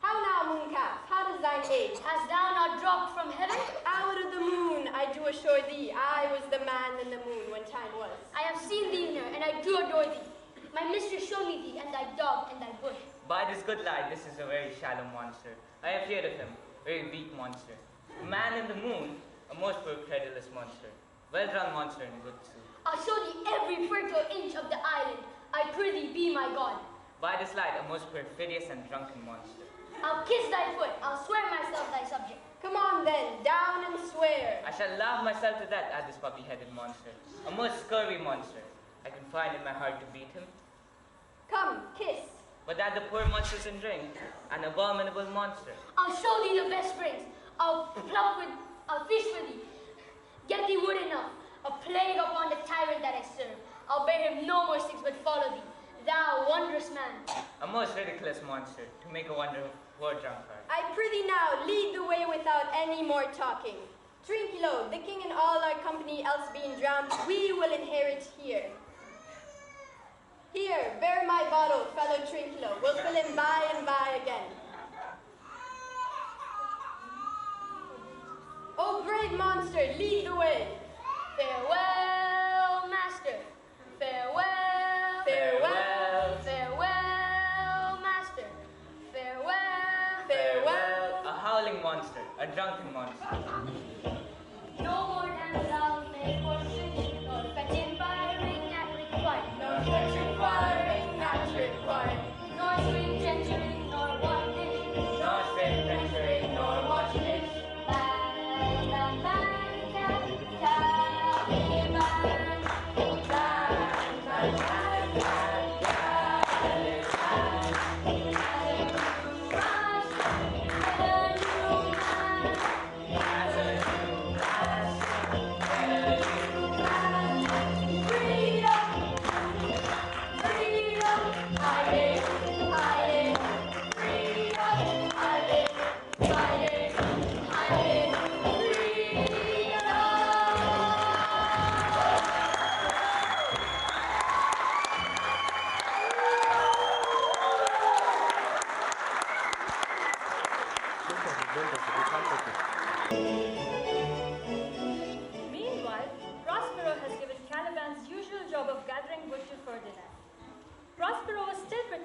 How now, mooncalf? How does thine age? Hast thou not dropped from heaven? Out of the moon, I do assure thee, I was the man in the moon when time was. I have seen thee in her, and I do adore thee. My mistress showed me thee, and thy dog, and thy bush. By this good light, this is a very shallow monster. I have feared of him, very weak monster. A man in the moon, a most poor credulous monster. Well-drawn monster in good suit. I'll show thee every fertile inch of the island. I prithee be my god. By this light, a most perfidious and drunken monster. I'll kiss thy foot. I'll swear myself thy subject. Come on then, down and swear. I shall laugh myself to death at this puppy-headed monster. A most scurvy monster. I can find in my heart to beat him. Come, kiss. But that the poor monsters in drink, an abominable monster. I'll show thee the best springs. I'll fish for thee. Get thee wood enough. A plague upon the tyrant that I serve. I'll bear him no more sticks, but follow thee. Thou wondrous man. A most ridiculous monster, to make a wonder of poor drunkard. I prithee now, lead the way without any more talking. Trinculo, the king and all our company else being drowned, we will inherit here. Here, bear my bottle, fellow Trinculo. We'll fill him by and by again. Oh, brave monster, lead the way. Farewell, master. Farewell. Farewell. Farewell, master. Farewell. Farewell. A howling monster, a drunken monster. No more damsels may forsake, nor fetching firing at required, Nor fetching firing at required, nor sweet trenchering, nor wattage, Nor straight venturing, nor watch dish. by the man can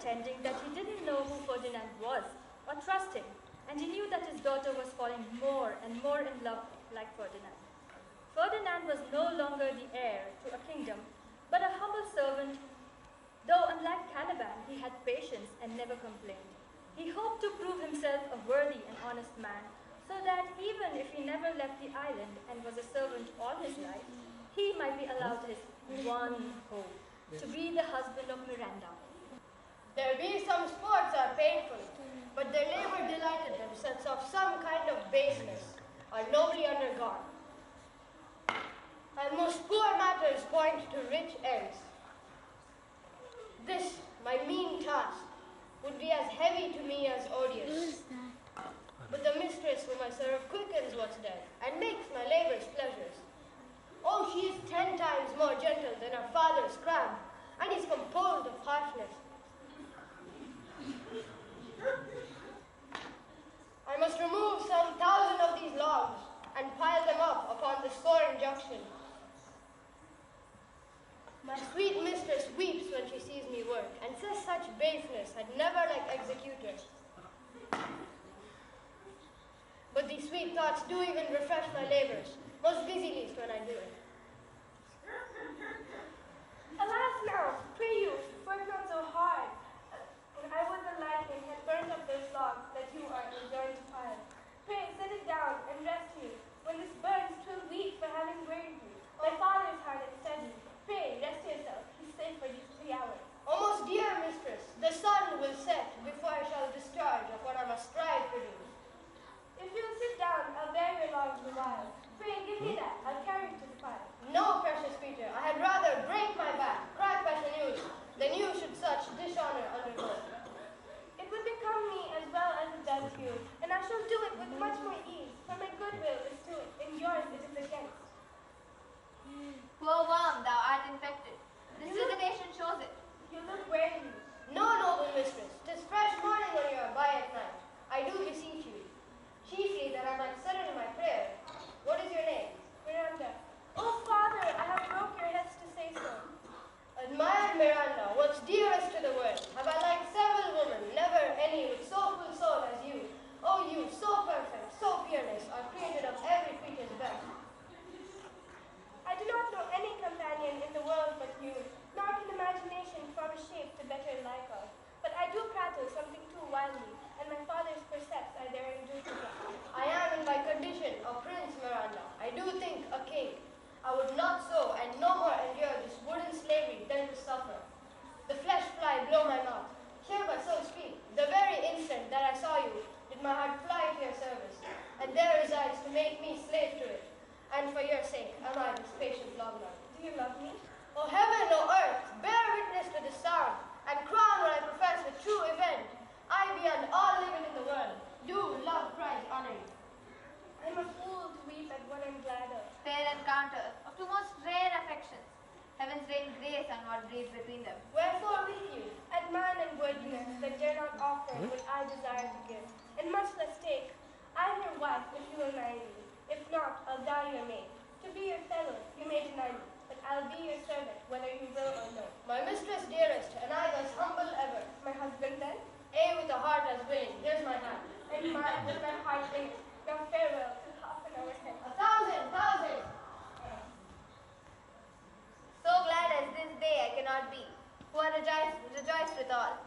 pretending that he didn't know who Ferdinand was or trust him, and he knew that his daughter was falling more and more in love like Ferdinand. Ferdinand was no longer the heir to a kingdom, but a humble servant. Though unlike Caliban, he had patience and never complained. He hoped to prove himself a worthy and honest man, so that even if he never left the island and was a servant all his life, he might be allowed his one hope, to be the husband of Miranda. There be some sports are painful, but their labor delighted them, since of some kind of baseness are nobly undergone. And most poor matters point to rich ends. This, my mean task, would be as heavy to me as odious. But the mistress whom I serve quickens what's dead, and makes my labors pleasures. Oh, she is 10 times more gentle than her father's crab, and is composed of harshness. I must remove some 1,000 of these logs, and pile them up upon the soaring junction. My sweet mistress weeps when she sees me work, and says such baseness had never like executors. But these sweet thoughts do even refresh my labors, most busiest when I do it. Alas now, pray you, work not so hard. And I would the lightning had burnt up those logs that you are enjoined to pile. Pray set it down and rest you. When this burns, 'twill weep for having wearied you. My father's hard and steady. Pray rest yourself. He's safe for these 3 hours. O most dear mistress, the sun will set before I shall discharge of what I must strive to do. If you'll sit down, I'll bear your logs a while. Pray give me that. I'll carry it to the fire. No, precious creature, I had rather break my back, crack my sinews, than you should such dishonor undergo. It would become me as well as it does you, and I shall do it with much more ease, for my goodwill is to it, and yours it is against. Poor worm, thou art infected. This resignation shows it. You look weary. No, noble mistress, 'tis fresh morning when you are by at night. I do beseech you, chiefly that I might settle my prayer. What is your name? Miranda. Oh, father, I have broke your heads to say so. Admired Miranda, what's dearest to the world, have I like several women, never any with so full soul as you. Oh, you, so perfect, so fearless, are created of every creature's best. I do not know any companion in the world but you, nor can imagination form a shape to better like of. But I do prattle something too wildly, and my father's precepts are therein due to me. I am in my condition a prince, Miranda. I do think a king. I would not so and no more endure this wooden slavery than to suffer. The flesh fly blow my mouth. Hereby so speak, the very instant that I saw you, did my heart fly to your service, and there resides to make me slave to it. And for your sake am I this patient longer. Do you love me? O heaven, O earth, bear witness to this sound, and crown what I profess with true event. I beyond all living in the world, do love Christ honor you. I am a fool to weep at what I'm glad of. Fair encounter of two most rare affections. Heaven's rain grace on what breathes between them. Wherefore with you, at man and worthiness that dare not offer what I desire to give, and much less take. I am your wife if you will marry me. If not, I'll die your maid. To be your fellow, you may deny me, but I'll be your servant, whether you will or no. My mistress dearest, and I thus humble ever. My husband then, With a heart as willing, here's my hand. and mine with my heart in it. Now farewell till half an hour hence. 1,000. So glad as this day I cannot be, who are rejoiced withal.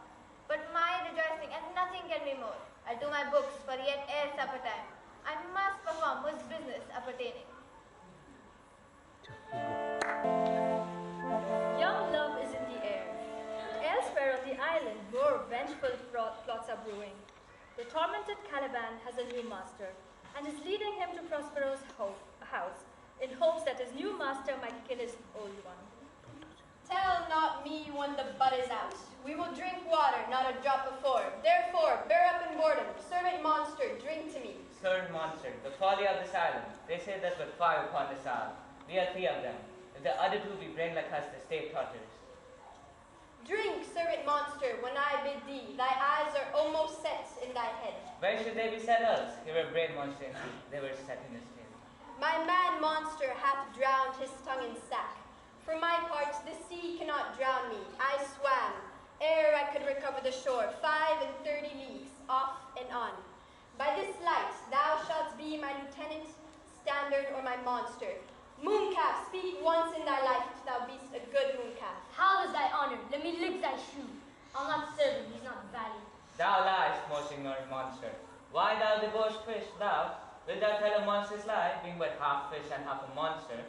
But my rejoicing at nothing can be more. I'll do my books, for yet ere supper time, I must perform whose business appertaining. Young love is in the air. Elsewhere on the island, more vengeful plots are brewing. The tormented Caliban has a new master, and is leading him to Prospero's house, in hopes that his new master might kill his old one. Tell not me when the bud is out. We will drink water, not a drop before. Therefore, bear up in boredom. Servant monster, drink to me. Servant monster, the folly of this island. They say that but 5 upon this isle. We are 3 of them. If the other 2 be brain like us, the state tortures. Drink, servant monster, when I bid thee. Thy eyes are almost set in thy head. Where should they be set else? Here were brain monster in sea. They were set in the still. My man monster hath drowned his tongue in sack. For my part, the sea cannot drown me. I swam, ere I could recover the shore, 35 leagues, off and on. By this light thou shalt be my lieutenant, standard, or my monster. Mooncalf, speak once in thy life if thou beest a good mooncalf. How is thy honor? Let me lick thy shoe. I'll not serve him, he's not valiant. Thou liest, most ignorant monster. Why thou debauched fish, thou? Wilt thou tell a monster's lie, being but half fish and half a monster?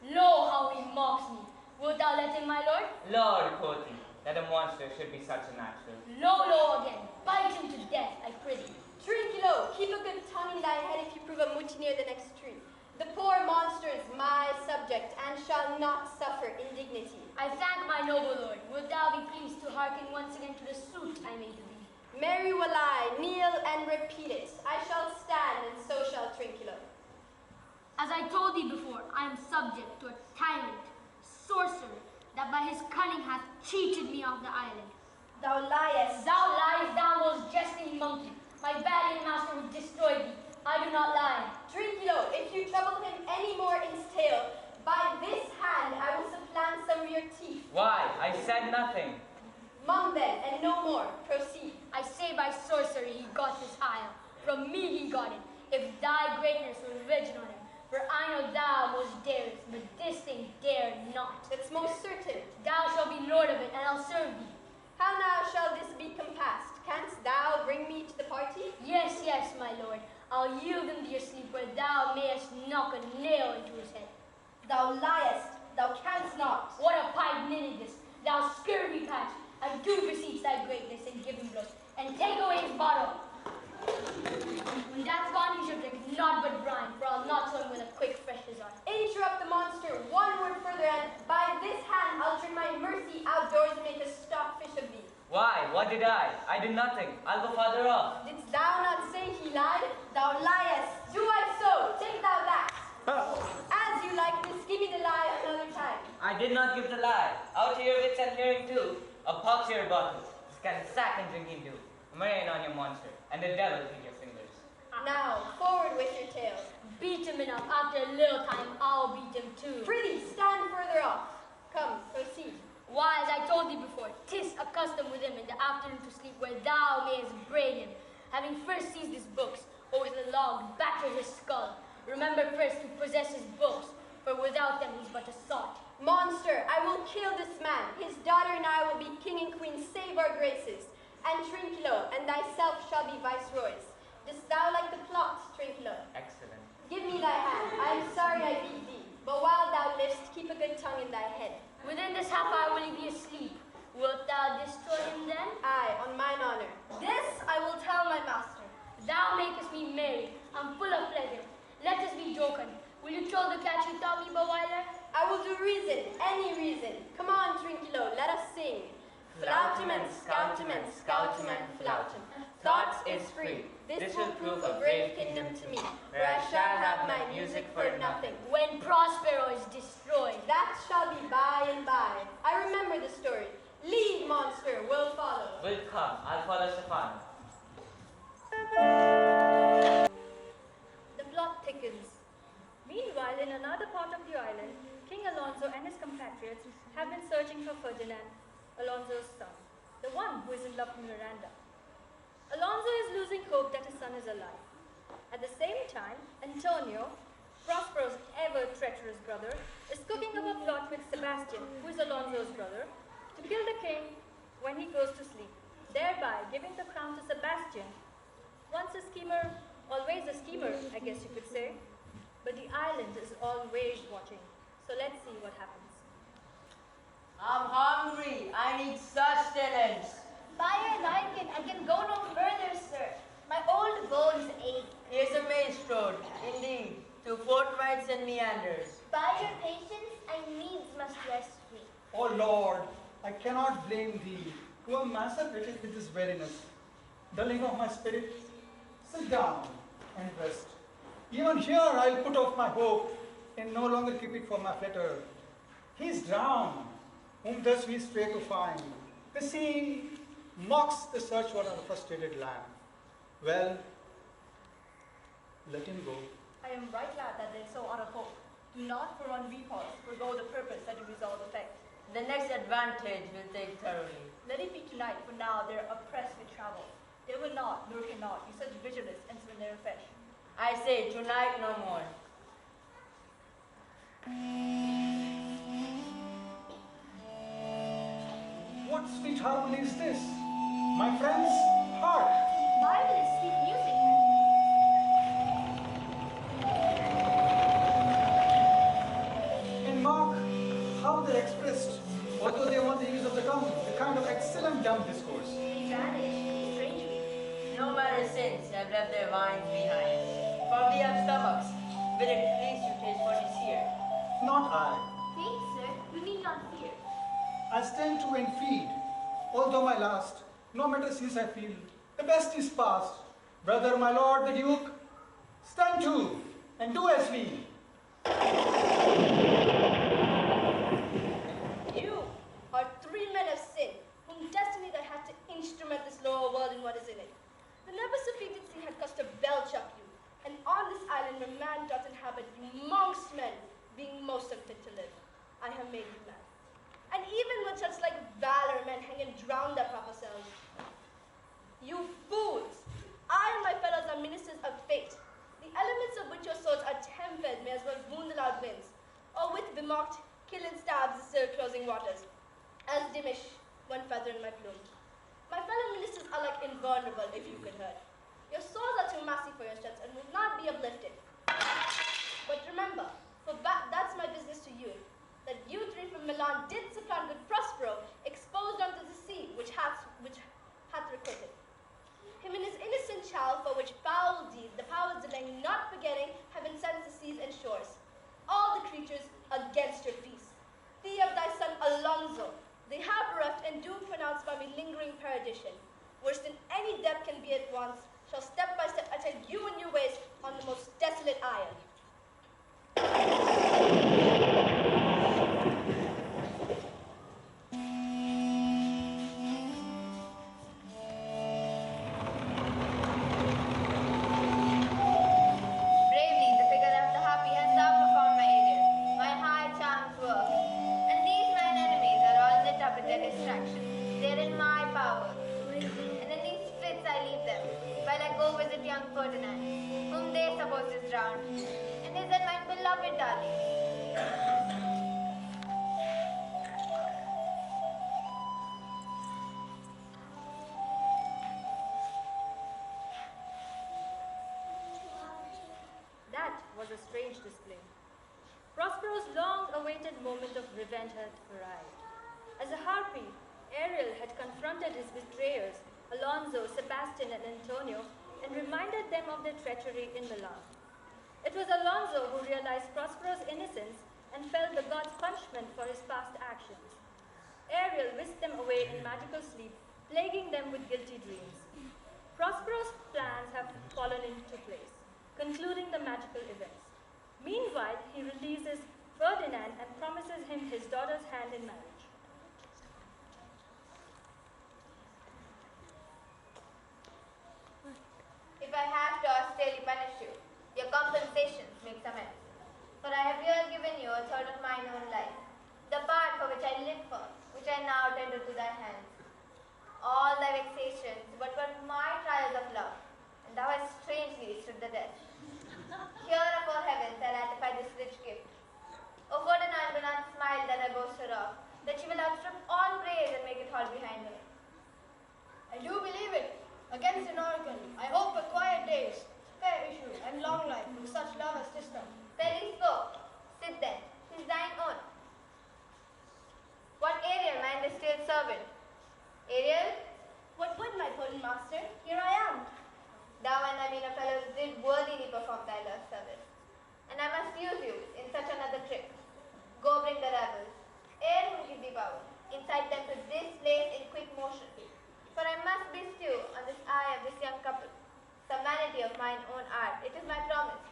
Lo, how he mocks me. Wilt thou let him, my lord? Lord, quoth he, that a monster should be such a natural. Lo again. Bite him to death, I prithee. Trinculo, keep a good tongue in thy head if you prove a mutineer the next tree. The poor monster is my subject, and shall not suffer indignity. I thank my noble lord. Wilt thou be pleased to hearken once again to the suit I made to thee? Marry will I, kneel and repeat it. I shall stand, and so shall Trinculo. As I told thee before, I am subject to a tyrant, sorcerer, that by his cunning hath cheated me of the island. Thou liest. Thou liest, thou most jesting monkey. My valiant master would destroy thee. I do not lie. Trinculo, if you trouble him any more in his tale, by this hand I will supplant some of your teeth. Why? I said nothing. Mum then, and no more. Proceed. I say by sorcery he got this isle. From me he got it. If thy greatness were revenged on him, for I know thou most darest, but this thing dare not. That's most certain. Thou shalt be lord of it, and I'll serve thee. How now shall this be compassed? Canst thou bring me to the party? Yes, my lord. I'll yield him to your sleep, where thou mayest knock a nail into his head. Thou liest. Thou canst not. What a pipe nitty this, thou scurvy patch. I do beseech thy greatness and give him blood, and take away his bottle. When that's gone, he shall drink naught but brine, for I'll not show him with a quick fresh resort. Interrupt the monster one word further, and by this hand I'll drink my mercy outdoors and make a stockfish of thee. Why? What did I? I did nothing. I'll go farther off. Didst thou not say he lied? Thou liest. Do I so? Take thou that. As you like this, give me the lie another time. I did not give the lie. Out to your wits and hearing too. A pox your bottle. Can sack and drink into. Marine on your monster, and the devil in your fingers. Now, forward with your tale. Beat him enough. After a little time, I'll beat him too. Prithee, stand further off. Come, proceed. Why, as I told thee before, 'tis a custom with him in the afternoon to sleep where thou mayest braid him. Having first seized his books, or with a log batter his skull. Remember first to possess his books, for without them he's but a sot. Monster, I will kill this man. His daughter and I will be king and queen, save our graces. And Trinculo and thyself shall be viceroys. Dost thou like the plot, Trinculo? Excellent. Give me thy hand. I am sorry I beat thee, but while thou livest, keep a good tongue in thy head. Within this half hour will he be asleep. Wilt thou destroy him then? Aye, on mine honor. This I will tell my master. Thou makest me merry. I'm full of pleasure. Let us be jocund. Will you throw the catch you taught me, Bawailer? I will do reason, any reason. Come on, Trinculo, let us sing. Flautim and scoutum and scoutum and flautum. Thoughts is free. This will prove a brave kingdom to me, where I shall have my music for nothing. When Prospero is destroyed. That shall be by and by. I remember the story. Lead, monster, will follow. Will come. I'll follow Stefano. The plot thickens. Meanwhile, in another part of the island, King Alonso and his compatriots have been searching for Ferdinand, Alonso's son, the one who is in love with Miranda. Alonso is losing hope that his son is alive. At the same time, Antonio, Prospero's ever treacherous brother, is cooking up a plot with Sebastian, who is Alonso's brother, to kill the king when he goes to sleep, thereby giving the crown to Sebastian. Once a schemer, always a schemer, I guess you could say. But the island is always watching, so let's see what happens. I'm hungry. I need sustenance. Fire Larkin, I can go no further, sir. My old bones ache. Here's a maze road, indeed, to fortnights and meanders. By your patience, I needs must rest free. O Lord, I cannot blame thee, who am macerated with this weariness. Dulling of my spirit, sit down and rest. Even here I'll put off my hope, and no longer keep it for my flatterer. He is drowned, whom thus we stray to find. The sea mocks the search for our frustrated lamb. Well, let him go. I am right glad that they are so out of hope. Do not for one repulse forego the purpose that you resolve effect. The next advantage will take thoroughly. Let it be tonight, for now they are oppressed with travel. They will not, nor cannot, be such vigilance and swim their fish. I say tonight no more. What sweet harmony is this? My friends, hark! Marvelous sweet music. And mark how they're expressed, although they want the use of the tongue, a kind of excellent dumb discourse. They vanish strangely. No matter since have left their wines behind. For we have stomachs. Will it please you taste what is here? Not I. Faith, sir, you need not fear. I stand to and feed, although my last, no matter since I feel, the best is past. Brother, my lord, the duke, stand to, and do as we. You are three men of sin, whom destiny that had to instrument this lower world and what is in it. The never sufficient sea had cost a belch up you, and on this island where man doth inhabit, you monks men, being most unfit to live, I have made you man. And even with such like valor, men hang and drown their proper selves. You fools! I and my fellows are ministers of fate. The elements of which your swords are tempered may as well wound the loud winds, or with bemocked, kill and stabs the still closing waters, as diminish one feather in my plume. My fellow ministers are like invulnerable, if you could hurt. Your swords are too massy for your strength and will not be uplifted. But remember, for that's my business to you, that you three from Milan did supplant good Prospero, exposed unto the sea, which hath requited him in his innocent child, for which foul deed the powers delaying not forgetting have incensed the seas and shores. All the creatures against your feast. Thee of thy son Alonso, they have bereft and do pronounce by me lingering perdition. Worse than any death can be at once, shall step by step attend you in your ways on the most desolate isle. Bravely, the figure of the happy has now performed my Ariel. My high charms work. And these mine enemies are all lit up with their distraction. They are in my power. And in these fits I leave them, while I go visit young Ferdinand, whom they suppose is drowned, and is then my beloved darling. That was a strange display. Prospero's long-awaited moment of revenge had arrived. As a harpy, Ariel had confronted his betrayers, Alonso, Sebastian, and Antonio, and reminded them of their treachery in Milan. It was Alonso who realized Prospero's innocence and felt the god's punishment for his past actions. Ariel whisked them away in magical sleep, plaguing them with guilty dreams. Prospero's plans have fallen into place, concluding the magical events. Meanwhile, he releases Ferdinand and promises him his daughter's hand in marriage. If I have to austerely punish you, your compensations make amends. For I have here given you a third of mine own life, the part for which I live for, which I now tender to thy hands. All thy vexations, but my trials of love, and thou hast strangely stood the test. Here afore heavens I ratify this rich gift. O Ferdinand will not smile that I boast her of, that she will outstrip all praise and make it hall behind her. I do believe it. Against an oracle, I hope for quiet days, fair issue, and long life with such love as this done. Fairly spoke. Sit then, 'tis thine own. What Ariel, my industrial servant? Ariel, What would my potent master? Here I am. thou and thy meaner fellows did worthily perform thy lost service, and I must use you in such another trick. Go bring the rebels, ere whom give thee power, incite them to this place in quick motion. For I must bestow on this eye of this young couple some vanity of mine own art. It is my promise,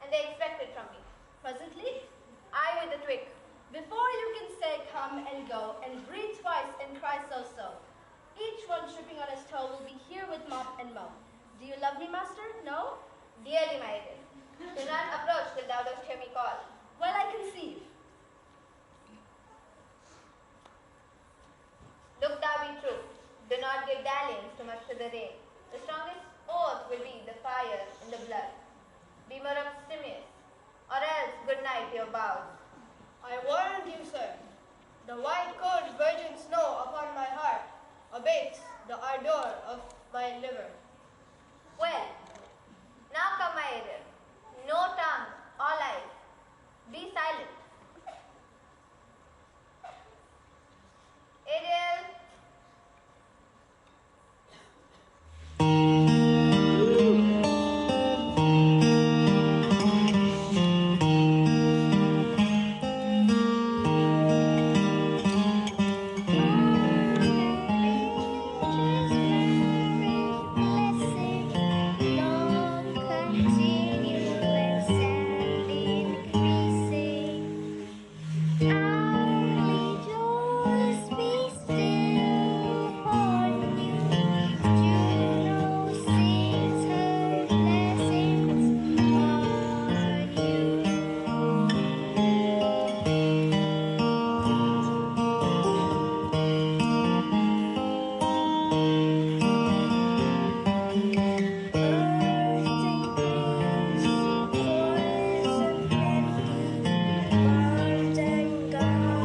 and they expect it from me. Presently, I with the twig. before you can say come and go and breathe twice and cry so, each one tripping on his toe will be here with mop and mow. Do you love me, master? No? Dearly, my dear, do not approach till thou dost hear me call. Well, I conceive. to the rain. The strongest oath will be the fire in the blood. Be more abstemious, or else good night your vows. I warrant you, sir. The white cold virgin snow upon my heart abates the ardor of my liver. Well, now come my Ariel. No tongue, all eyes. Be silent. Ariel. God.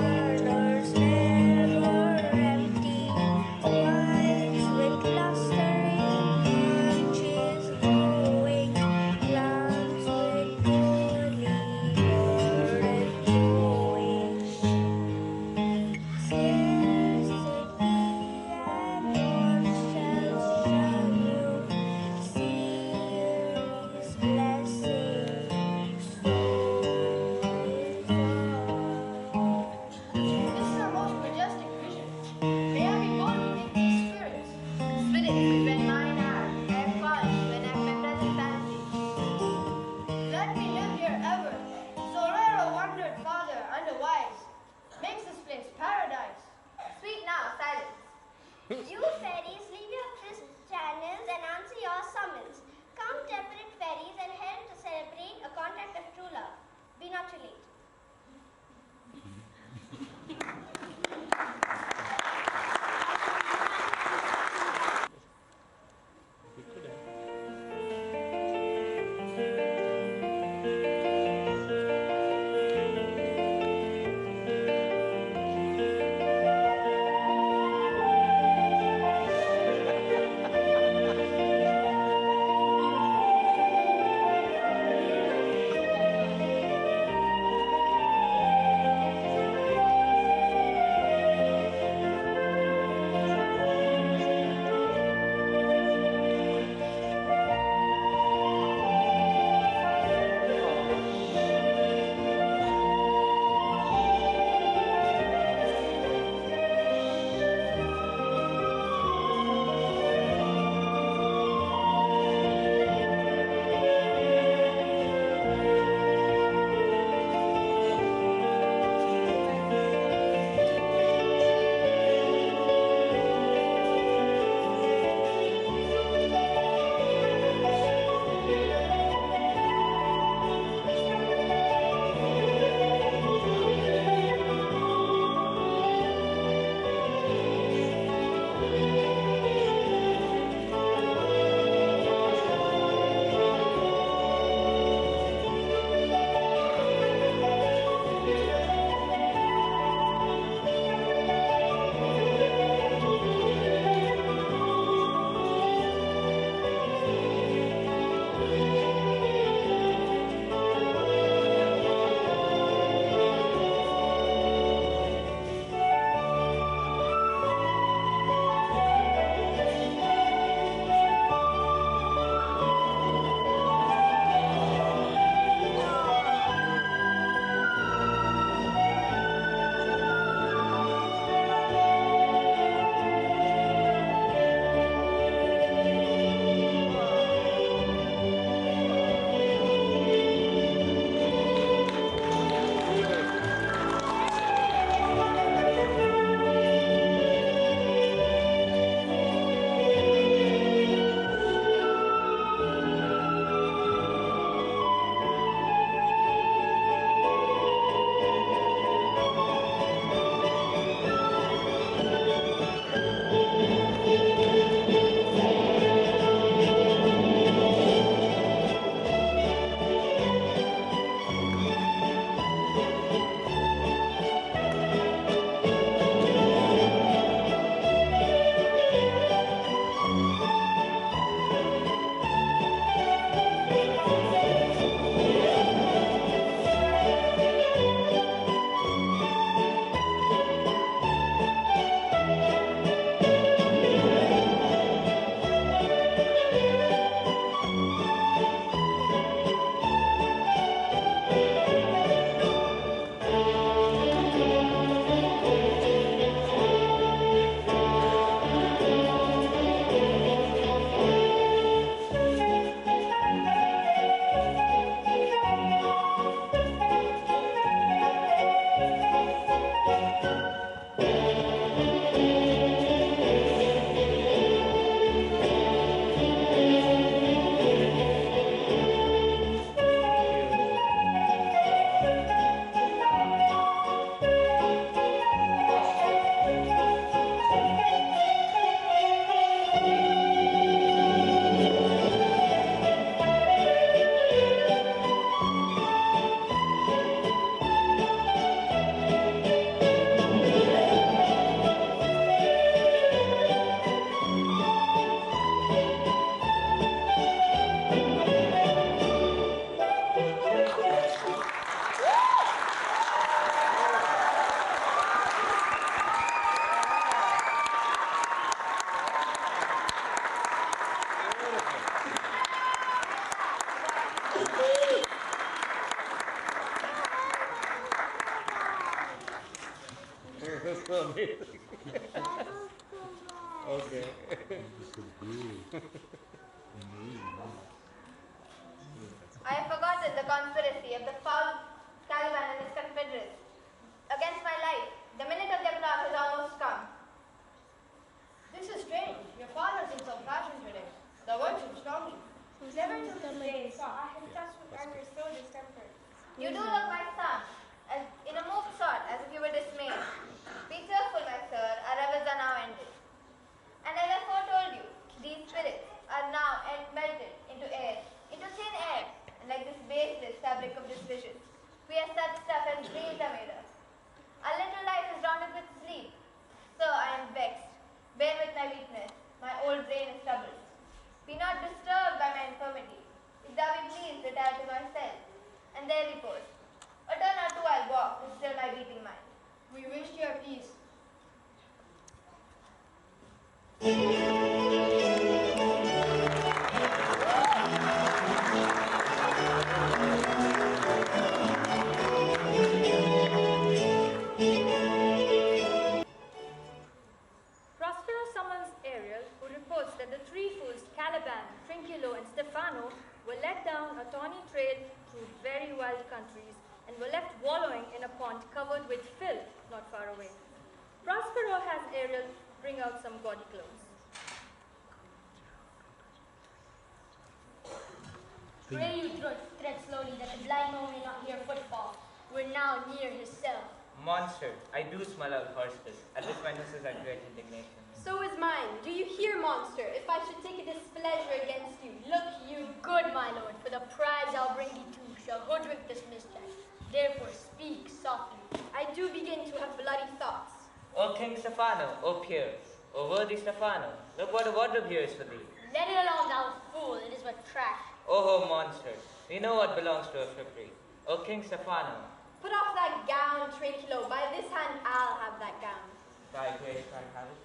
so amazing. Okay. I have forgotten the conspiracy of the foul Caliban and his confederates. Against my life, the minute of their plot has almost come. This is strange. Your father's in some fashion today. The words are strongly. Never till today saw I had touched with anger so distempered. You do look, my son, as in a moved sort, as if you were dismayed. Be cheerful, my sir, our revels are now ended. And as I foretold you, these spirits are now melted into air, into thin air, and like this baseless fabric of decisions, we are such stuff as dreams are made of. Our little life is rounded with sleep. Sir, I am vexed. Bear with my weakness. My old brain is troubled. Be not disturbed by my infirmity. If thou be pleased, retire to my cell, and there repose. A turn or two I'll walk to still my beating mind. We wish your peace. Prospero summons Ariel, who reports that the three fools, Caliban, Trinculo, and Stefano, were led down a tawny trail through very wild countries and were left wallowing in a pond covered with filth not far away. Prospero has Ariel bring out some gaudy clothes. Pray you tread slowly that the blind man may not hear footfall. We're now near his cell. Monster, I do smell out horse piss. At this my nurse is at great indignation. So is mine. Do you hear, monster? If I should take a displeasure against you, Look you, good my lord, for the prize I'll bring thee to shall hoodwink this mischief. Therefore speak softly. I do begin to have bloody thoughts. O King Stefano, O pure, O worthy Stefano, look what a wardrobe here is for thee. Let it alone, thou fool, it is but trash. Oh, monster, we know what belongs to a frippery. O King Stefano, Put off that gown, Trinculo. By this hand, I'll have that gown. thy grace I have it.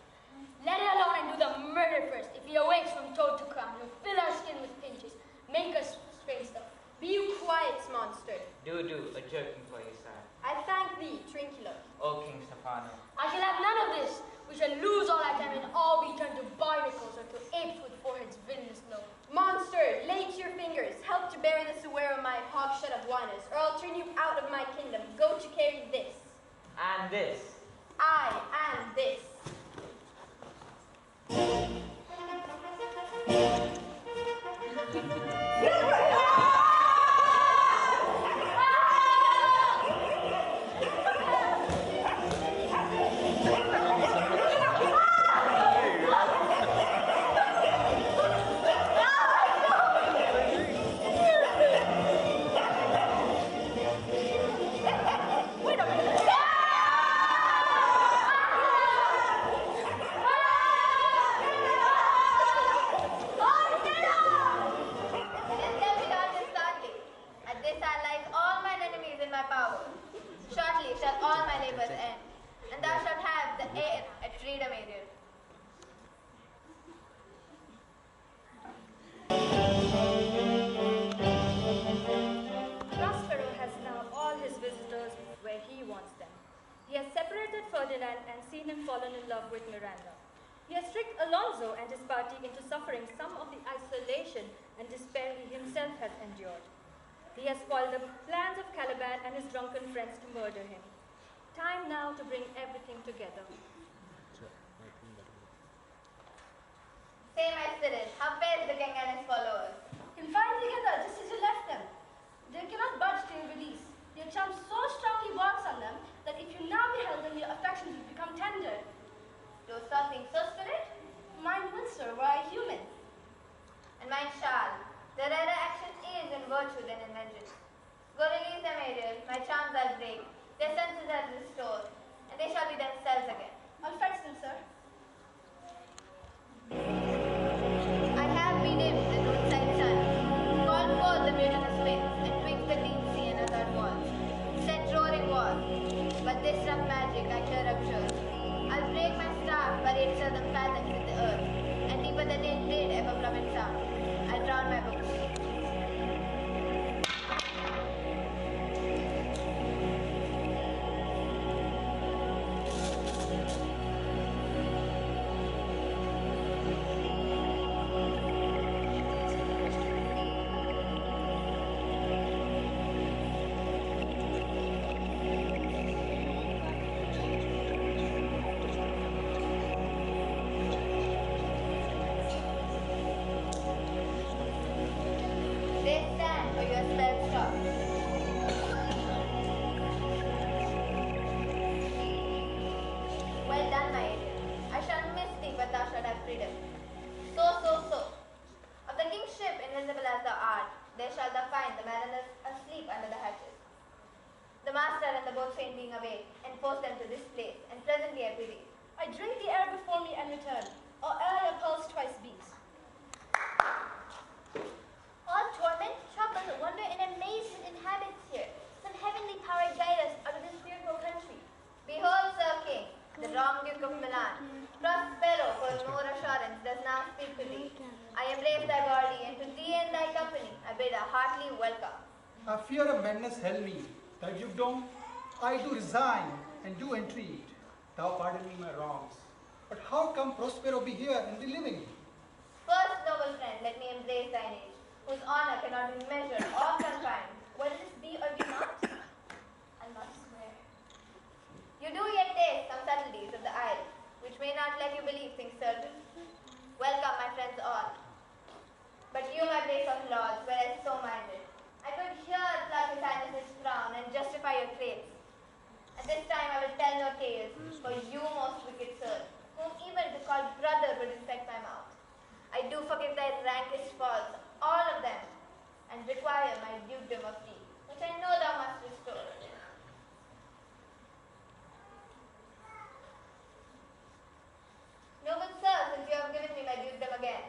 Let it alone and do the murder first. If he awakes from toad to crown, he'll fill our skin with pinches, make us strange stuff. Be you quiet, monster. Do, a jerking for your sire. I thank thee, Trinculo. O King Stefano, I shall have none of this. We shall lose all our time and all be turned to barnacles or to apes with foreheads villainous low. Monster, lay to your fingers. Help to bury this aware of my hogshead of whiners, or I'll turn you out of my kingdom. Go to carry this. and this. I am this. He has spoiled the plans of Caliban and his drunken friends to murder him. Time now to bring everything together. Say, my spirit, how fares the king and his followers? Confined together just as you left them. They cannot budge to your release. Your charm so strongly works on them that if you now beheld them, your affections would become tender. Dost thou think so, spirit? Mine would, sir, were I human. And mine shall. The rarer action is in virtue than in vengeance. Go release them, Ariel. My charms I'll break. Their senses I'll restore, and they shall be themselves again. I'll fetch them, sir. I have bedimmed the noontide sun, called forth the mutinous winds, and twixt the green sea and other walls, set roaring war. But this rough magic I clear up sure. I'll break my staff by 8,000 fathoms in the earth, and deeper than it did ever from its sound. I'll drown my books. feign being away, and force them to this place, and presently I pity. I drink the air before me and return, or ere your pulse twice beats. All torment, trouble, wonder, and amazement inhabits here. Some heavenly power guide us out of this fearful country. Behold, Sir King, the wrong Duke of Milan. Prospero, for more assurance, does now speak to thee. I embrace thy body, and to thee and thy company I bid a heartily welcome. A fear of madness held me. Thy dukedom I do resign and do entreat. Thou pardon me my wrongs. But how come Prospero be here in the living? First, noble friend, let me embrace thine age, whose honor cannot be measured or confined. Whether this be or be not, I'll not swear. You do yet taste some subtleties of the isle, which may not let you believe things certain. Welcome, my friends all. But you, my place of lords, were I so minded, I could here pluck his highness's frown and justify your claims. At this time I will tell no tales, for you, most wicked sir, whom even to call brother would infect my mouth. I do forgive thy rankest faults, all of them, and require my dukedom of thee, which I know thou must restore. Noble sir, since you have given me my dukedom again,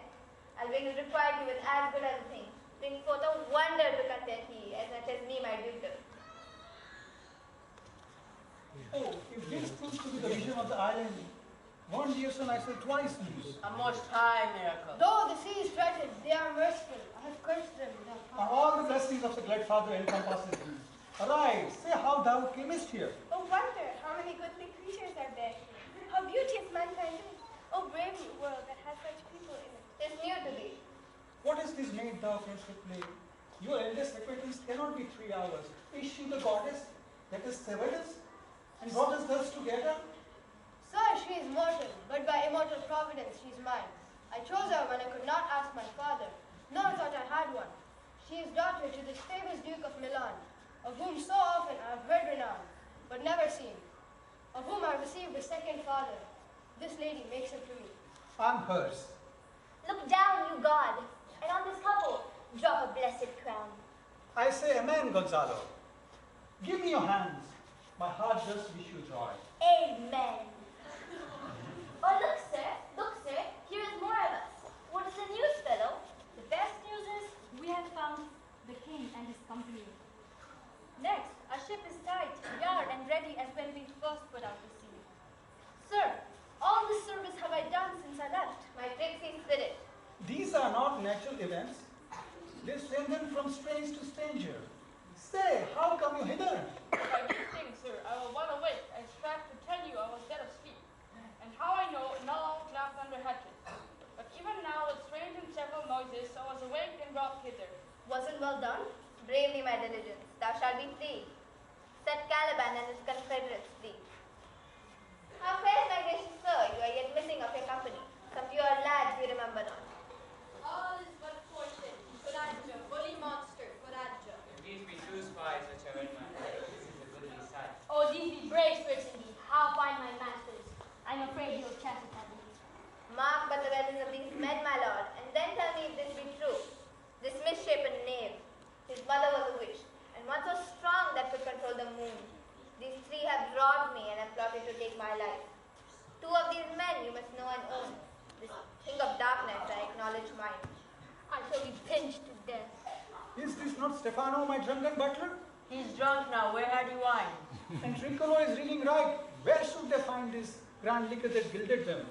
I'll bring requite you with as good as a thing. Bring forth a wonder to content ye, as much as me my dukedom. Oh, if this proves to be the vision of the island, one dear son I shall twice lose. A most high miracle. Though the sea is threatened, they are merciful. I have cursed them without And power. all the blessings of the glad Father encompasses thee. Arise, say how thou camest here. Oh wonder, how many goodly creatures are there. How beauteous mankind is. Oh brave new world that has such people in it. 'Tis new to thee. What is this maid thou canst play? Your eldest acquaintance cannot be 3 hours. Is she the goddess that is severed us and brought us thus together? Sir, she is mortal, but by immortal providence she is mine. I chose her when I could not ask my father, nor thought I had one. She is daughter to this famous Duke of Milan, of whom so often I have heard renown, but never seen, of whom I received a second father. This lady makes her to me. I'm hers. Look down, you God, and on this couple drop a blessed crown. I say amen, Gonzalo. Give me your hands. My heart does wish you joy. Amen. Oh, look, sir, here is more of us. What is the news, fellow? The best news is we have found the king and his company. Next, our ship is tight, yard, and ready as when we first put out to sea. Sir, all this service have I done since I left. My tricksy spirit. These are not natural events. They send them from strange to stranger. Say, how come you hither? By these things, sir, I will wide awake and strive to tell you I was dead of sleep, and how I know now laughed under hatchet. But even now, with strange and several noises, I was awake and brought hither. Wasn't well done? Bravely, my diligence, thou shalt be free. Set Caliban and his confederates free. How fares my gracious sir? You are yet missing of your company. Some pure lads we remember not. All is but fortune. Coraggio, bully monster, coraggio. If these be true spies which are in my head, this is a goodly sight. Oh, these be brave spirits indeed. How find my masters? I'm afraid he'll chastise me. Mark but the weapons of these men, my lord, and then tell me if this be true. This misshapen knave, his mother was a witch, and one so strong that could control the moon. These 3 have robbed me and have plotted to take my life. 2 of these men you must know and own. This king of darkness I acknowledge mine. I shall be pinched to death. Is this not Stefano, my drunken butler? He's drunk now. Where had he wine? And Trincolo is reading right. Where should they find this grand liquor that gilded them?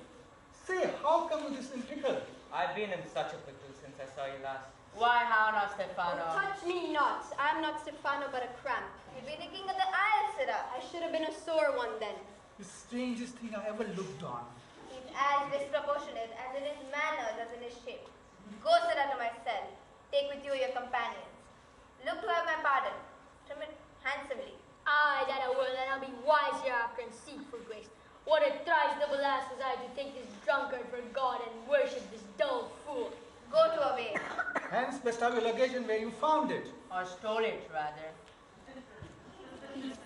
Say, how come this in trickle? I've been in such a pickle since I saw you last. Why, how now, Stefano? Touch me not. I am not Stefano, but a cramp. You be the king of the isle, sirrah. I should have been a sore one then. The strangest thing I ever looked on. He's as disproportionate as in his manners as in his shape. Go, sirrah, to my cell. Take with you your companions. Look to have my pardon. Trim it handsomely. Aye, that I will, and I'll be wise hereafter and seek for grace. What a thrice double ass was I to take this drunkard for God and worship this dull fool. Go to away. Hence, best have your luggage and where you found it. Or stole it, rather.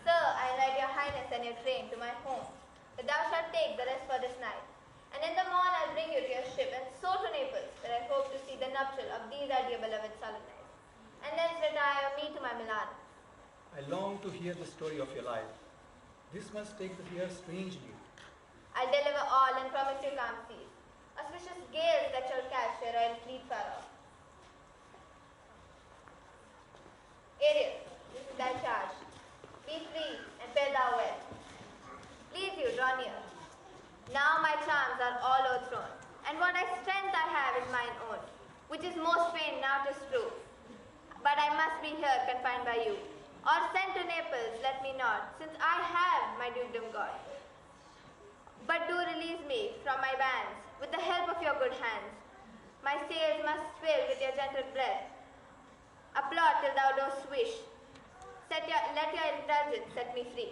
Sir, I ride your highness and your train to my home, but thou shalt take the rest for this night. And in the morn I'll bring you to your ship, and so to Naples, where I hope to see the nuptial of these our dear beloved solemnized. And thence retire me to my Milan. I long to hear the story of your life. This must take the fear strangely. I'll deliver all and promise you calm seas. Auspicious gales that shall catch your royal fleet far off. Ariel, this is thy charge. Be free and fare thou well. Please you, draw near. Now my charms are all o'erthrown, and what strength I have is mine own, which is most fain now to strew. But I must be here confined by you, or sent to Naples, let me not, since I have my dukedom got. But do release me from my bands, with the help of your good hands. My sails must fill with your gentle breath. Applaud till thou dost wish. Let your indulgence set me free.